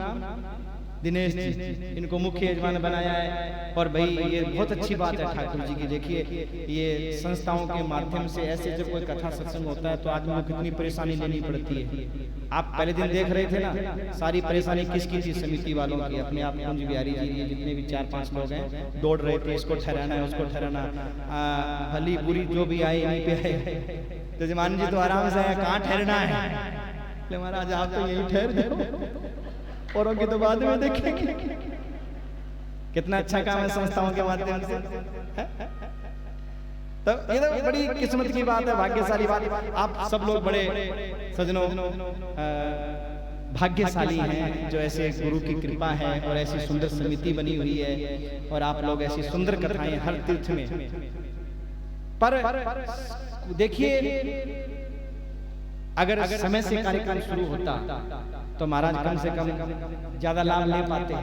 दिनेश जी, इनको मुख्य यजमान बनाया है। और भाई ये बहुत अच्छी बात है ठाकुर जी की। देखिए ये संस्थाओं के माध्यम से ऐसे जब कोई कथा सत्संग होता है तो आदमी को कितनी परेशानी लेनी पड़ती है। आप पहले दिन देख रहे थे ना, सारी परेशानी किसकी थी? समिति वालों की। अपने आप कुंज बिहारी जी, ये जितने भी 4-5 लोग हैं दौड़ रहे थे, इसको ठहराना है, उसको ठहराना, भली बुरी जो भी आए यहीं पे आए। तो जजमान जी तो आराम से आया, कहाँ ठहरना है? महाराज आप तो यही ठहर जाओ, औरों की तो बाद में देखेंगे। कितना अच्छा काम है संस्थाओं के माध्यम से। तो ये तो बड़ी किस्मत की बात है, भाग्यशाली बात। आप सब लोग बड़े सजनों भाग्यशाली हैं जो ऐसे गुरु की कृपा है और ऐसी सुंदर समिति बनी हुई है, और आप लोग ऐसी सुंदर कथाएं हर तीर्थ में। पर देखिए अगर समय से कार्यक्रम शुरू होता तो महाराज कम से कम ज्यादा लाभ ले पाते।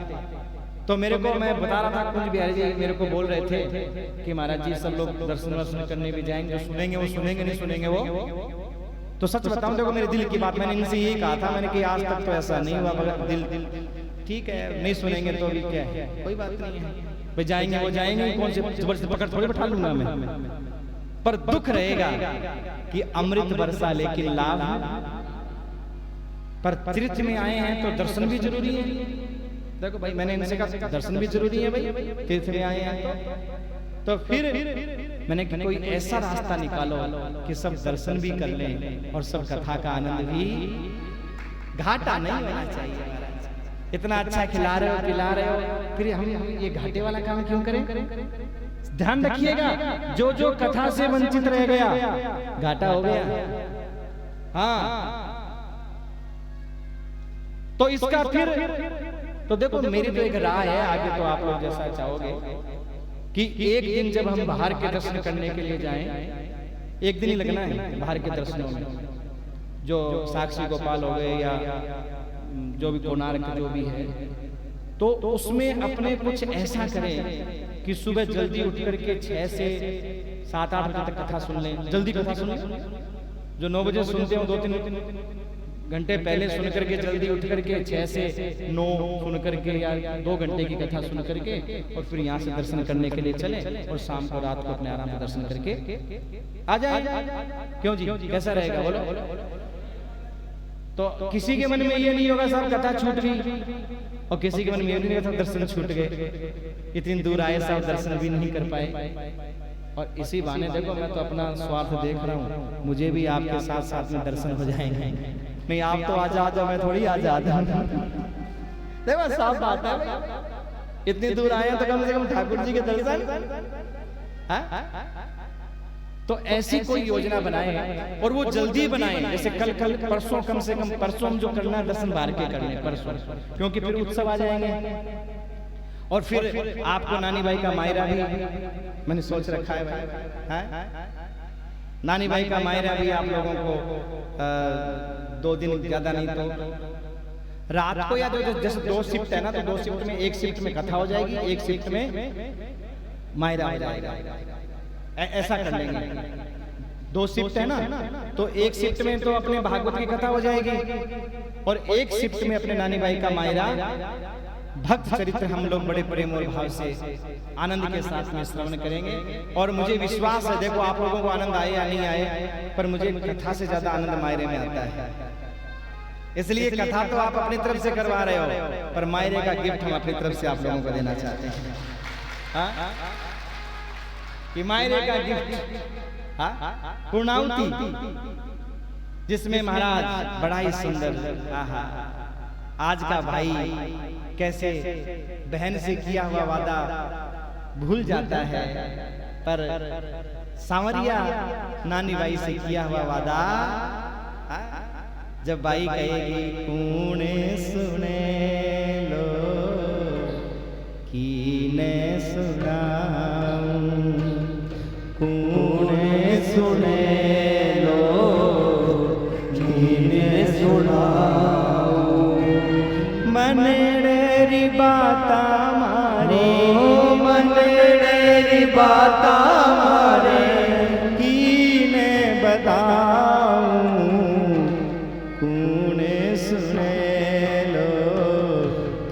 तो मेरे को, मैं बता रहा था, कुंज बिहारी जी मेरे को बोल रहे थे कि महाराज जी सब लोग दर्शन वर्शन करने भी जाएंगे, सुनेंगे वो सुनेंगे, नहीं सुनेंगे वो। तो सच बताऊं, देखो मेरे दिल की बात, मैंने इनसे यही कहा था, मैंने कि आज तक तो ऐसा नहीं हुआ, मगर दिल ठीक है, नहीं सुनेंगे तो भी क्या है, कोई बात नहीं है भाई, जाएंगे वो जाएंगे, कौन से जबरदस्ती पकड़ थोड़ी बैठा लूंगा मैं। पर दुख रहेगा कि अमृत बरसा लेकिन लाभ, पर तीर्थ में आए हैं तो दर्शन भी जरूरी है। देखो भाई मैंने इनसे कहा दर्शन भी जरूरी है भाई, तीर्थ में आए हैं तो फिर मैंने कहा कोई ऐसा रास्ता निकालो कि सब दर्शन भी कर लें और सब कथा का आनंद भी, घाटा नहीं होना चाहिए। इतना अच्छा खिला रहे हो, पिला रहे हो, फिर हम ये घाटे वाला काम क्यों करें? ध्यान रखिएगा, जो जो कथा से वंचित रह गया घाटा हो गया। हाँ, तो इसका फिर तो देखो मेरी तो एक राय है, आगे तो आप लोग जैसा चाहोगे, कि एक दिन जब हम बाहर के दर्शन करने के लिए जाएं, एक दिन ही लगना है बाहर के दर्शनों में, जो साक्षी गोपाल हो गए या जो भी कोणार्क जो भी है, तो उसमें अपने कुछ ऐसा करें कि सुबह जल्दी उठ करके 6 से 7-8 बजे तक कथा सुन लें। जल्दी कथा सुन लें, जो 9 बजे सुनते हो 2-3 घंटे पहले सुन करके जल्दी उठ करके 6 से 9 सुन करके या 2 घंटे की कथा सुन करके और फिर यहाँ से दर्शन करने के लिए चले, और शाम को रात को अपने आराम से दर्शन करके आ जाए। क्यों जी, कैसा रहेगा बोलो? तो किसी के मन में ये नहीं होगा साहब कथा छूट गई, और किसी के मन में ये नहीं होगा दर्शन छूट गए, इतनी दूर आए साहब दर्शन भी नहीं कर पाए। और इसी बहाने देखो मैं तो अपना स्वार्थ देख रहा हूँ, मुझे भी आपके साथ साथ में दर्शन हो जाएंगे। नहीं आप तो आजा, मैं थोड़ी आजा। देखो साफ बात है, इतनी दूर आए तो कम से कम ठाकुर जी के दर्शन। तो ऐसी कोई योजना बनाए और वो जल्दी बनाए, जैसे कल परसों, कम से कम परसों हम जो करना है दर्शन बाहर के कर लें परसों, क्योंकि फिर उत्सव आ जाएंगे। और फिर आपको नानी भाई का मायरा भी मैंने सोच रखा है भाई, नानी भाई का मायरा भी आप लोगों को 2 दिन ज्यादा नहीं तो रात को, या जैसे 2 शिफ्ट है ना, तो 2 शिफ्ट में, एक शिफ्ट में कथा हो जाएगी, एक शिफ्ट में मायरा हो जाएगा, ऐसा कर लेंगे। 2 शिफ्ट है ना, तो एक शिफ्ट में तो अपने भागवत की कथा हो जाएगी, और एक शिफ्ट में अपने नानी भाई का मायरा भक्त चरित्र हम लोग बड़े प्रेम और भाव से आनंद के साथ में श्रवण करेंगे। और मुझे विश्वास है, देखो आप लोगों को आनंद आए या नहीं आए, पर मुझे कथा से ज्यादा आनंद मायरे में आता है। इसलिए कथा तो आप अपनी तरफ से करवा रहे हो, पर मायरे का गिफ्ट हम अपनी तरफ से आप लोगों को देना चाहते हैं। हाँ, कि मायरे का गिफ्ट, हाँ, पूर्णाहुति, जिसमें महाराज बड़ा ही सुंदर, आज का भाई कैसे बहन से किया हुआ वादा भूल जाता है, पर सांवरिया नानी बाई से किया हुआ वादा, जब बाई कहेगी कूने सुने लो कीने सुनाऊं, कूने सुने लो कीने सुनाऊं, मनेरी बाता मारे, मनेरी बाता मारे, कीने बताऊं, कूने सुने लो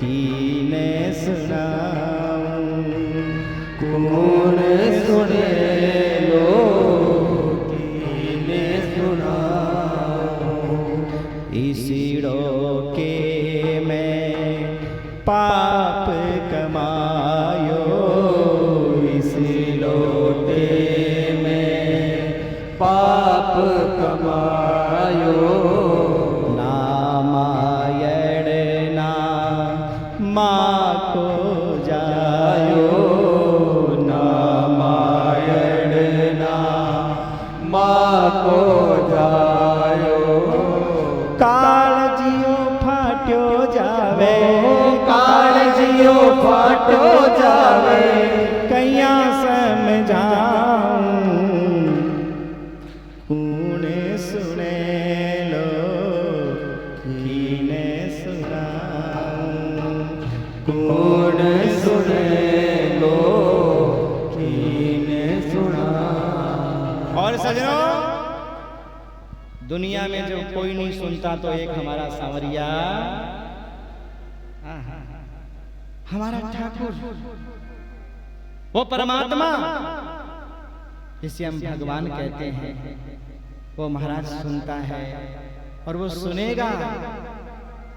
कीने सुनाऊं, कूने सुने लो कीने सुनाऊं, इसीड़ो के मैं पाप कमायो, इसी लोटे में पाप कमायो, ना मायड़ ना माँ को जायो, ना मायड़ ना माँ को जायो, कालजियो फाट्यो जावे, कालजियो फाटो जावे, कैया समझाऊं, कूने सुने लो कीने सुनाऊं, कौन सुने लो कीने सुना। और सजनों, दुनिया में जब कोई नहीं सुनता तो एक हमारा सांवरिया, हमारा ठाकुर, वो परमात्मा जिसे हम भगवान कहते हैं, वो महाराज सुनता है और वो सुनेगा,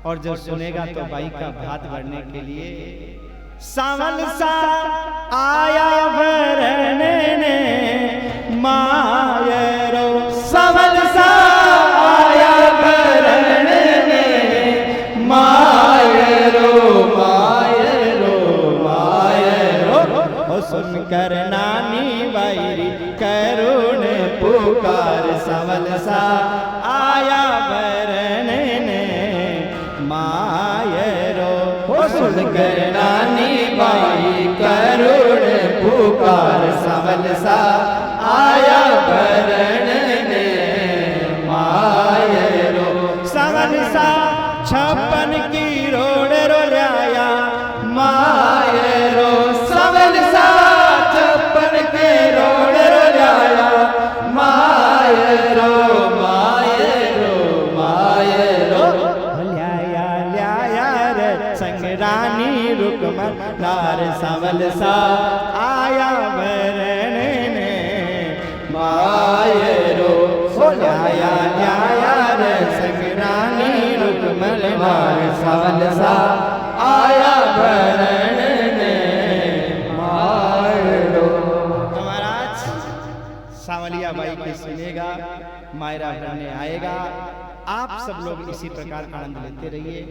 और जब सुनेगा तो बाई का भात भरने के लिए सावन सा आया भरने ने मायरो, सावन सा आया भरने ने मायरो, मायरो, मायरो, ओ सुनकर नानी बाई करुण पुकार, सावन सा आया भरने ने मायरो, ओ सुनकर नानी बाई करुण पुकार, सावन सा आया भरने ने मायरो, सावन सा 56 की रोड रो लाया मायरो, सावन सा 56 के रोड लाया मायरो, मायरो, मायरो, ल्याया ल्याया रे संग रानी रुकमन नार, सावन सा आया भरने ने मायरो, ओ ल्याया ल्याया रे संग रानी रुकमन नार, सावन सा आया भरने ने मायरो। तो महाराज सांवलिया बाई की सुनेगा, मायरा भरने आएगा। आप सब लोग इसी प्रकार आनंद लेते रहिए।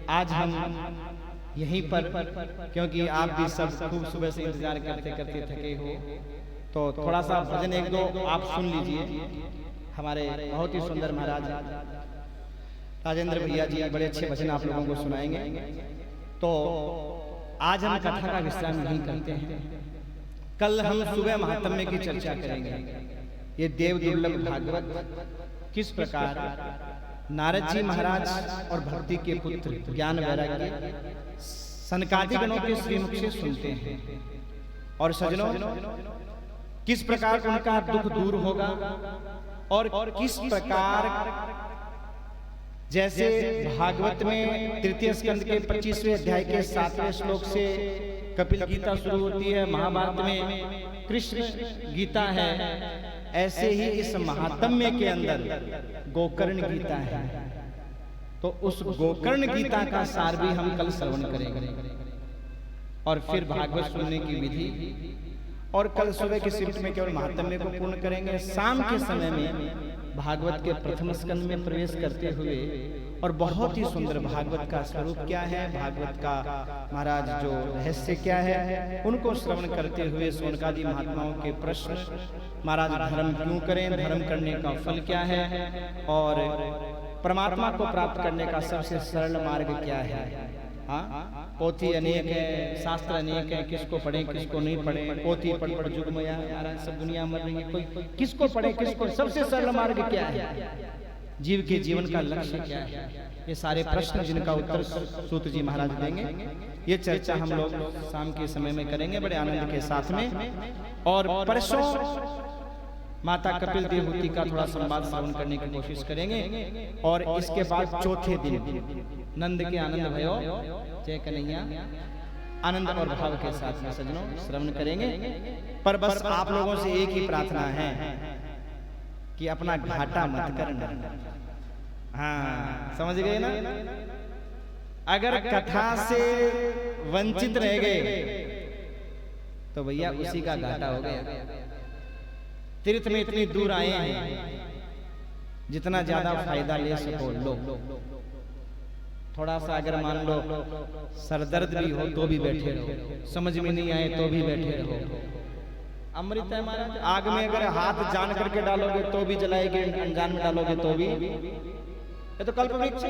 आज हम यहीं पर, क्योंकि आप भी सब खूब सुबह से इंतजार करते करते थके हो, तो थोड़ा सा भजन एक दो आप सुन लीजिए। हमारे बहुत ही सुंदर महाराज राजेंद्र भैया जी बड़े अच्छे भजन आप लोगों को सुनाएंगे। तो आज हम कथा का विश्राम नहीं करते हैं, कल हम सुबह महात्म्य की चर्चा करेंगे। ये देव दुर्लभ भागवत किस प्रकार नारद जी महाराज और भक्ति के पुत्र ज्ञान वैराग्य सनकादि गणों के श्रीमुख से सुनते हैं, और सजनों किस प्रकार उनका दुख दूर होगा, और किस प्रकार जैसे भागवत में तृतीय स्कंद के 25वें अध्याय के 7वें श्लोक से कपिल गीता शुरू होती है, महाभारत में कृष्ण गीता है, ऐसे ही इस महात्म्य के अंदर गोकर्ण गीता है। तो उस गोकर्ण गीता का सार भी हम कल श्रवण करेंगे, और फिर भागवत सुनने की विधि और कल सुबह की शिफ्ट में केवल महात्म्य को पूर्ण करेंगे। शाम के समय में भागवत के प्रथम स्कंद में प्रवेश करते हुए और बहुत ही सुंदर भागवत का स्वरूप क्या है, भागवत का महाराज जो रहस्य क्या है, उनको श्रवण करते हुए सोनकादि महात्माओं के प्रश्न, महाराज धर्म क्यों करें, धर्म करने का फल क्या है, और परमात्मा को प्राप्त करने का सबसे सरल मार्ग क्या है। हाँ, पोथी अनेक है, शास्त्र अनेक है, किसको पढ़े किसको नहीं पढ़े, पोथी पढ़ जुग में यार सब दुनिया मर रही है, कोई किसको पढ़े किसको, सबसे सरल मार्ग क्या है, जीव के जीवन का लक्ष्य क्या है, ये सारे प्रश्न जिनका उत्तर सूत जी महाराज देंगे। ये चर्चा हम लोग शाम के समय में करेंगे बड़े आनंद के साथ में। और परसों माता कपिल देवहूति का थोड़ा संवाद श्रवण करने की कोशिश करेंगे, और इसके बाद चौथे दिन नंद के आनंद भयो जय कन्हैया आनंद और भाव के साथ में सजनों श्रवण करेंगे। पर बस आप लोगों से एक ही प्रार्थना है कि अपना घाटा मत करना। हाँ, समझ गए ना? अगर कथा से वंचित रह गए तो भैया उसी का घाटा हो गया। तीर्थ में इतनी दूर आए हैं, जितना ज्यादा फायदा ले सको लो। थोड़ा सा अगर मान लो सरदर्द भी हो तो भी बैठे रहो, समझ में नहीं आए तो भी बैठे रहो। अमृत है महाराज, आग में अगर हाथ जान करके डालोगे तो भी जलाएगी, अनजान में डालोगे तो भी। ये तो कल्प वृक्ष,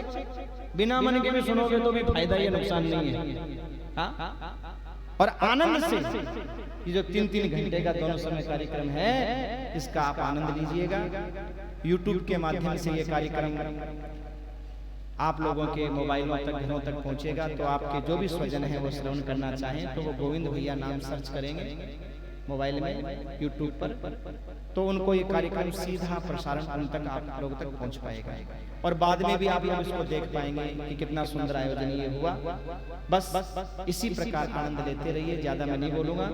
बिना मन के भी सुनोगे तो भी फायदा या नुकसान नहीं है। हाँ? और आनंद से ये जो 3-3 घंटे का दोनों समय कार्यक्रम है, इसका आप आनंद लीजिएगा। YouTube के माध्यम से ये कार्यक्रम आप लोगों के मोबाइलों तक, घरों तक पहुंचेगा। तो आपके जो भी स्वजन हैं वो श्रवण करना चाहें तो वो गोविंद भैया नाम सर्च करेंगे मोबाइल में YouTube पर, तो उनको ये कार्यक्रम सीधा प्रसारण उन तक आप लोगों तक पहुंच पाएगा। और बाद में भी आप लोग इसको देख पाएंगे कि कितना सुंदर आयोजन ये हुआ। बस इसी प्रकार आनंद लेते रहिए। ज्यादा मैं नहीं बोलूंगा,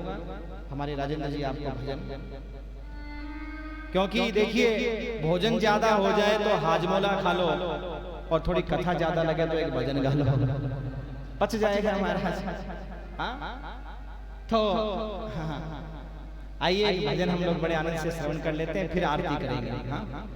हमारे राजेंद्र जी आपको भजन, क्योंकि देखिए भोजन ज्यादा हो जाए तो हाजमोला खा लो, और थोड़ी कथा ज्यादा लगे तो एक भजन गा लो, पच जाएगा हमारा। तो आइए एक भजन हम लोग बड़े आनंद से श्रवण कर लेते हैं, फिर आरती करेंगे। हाँ,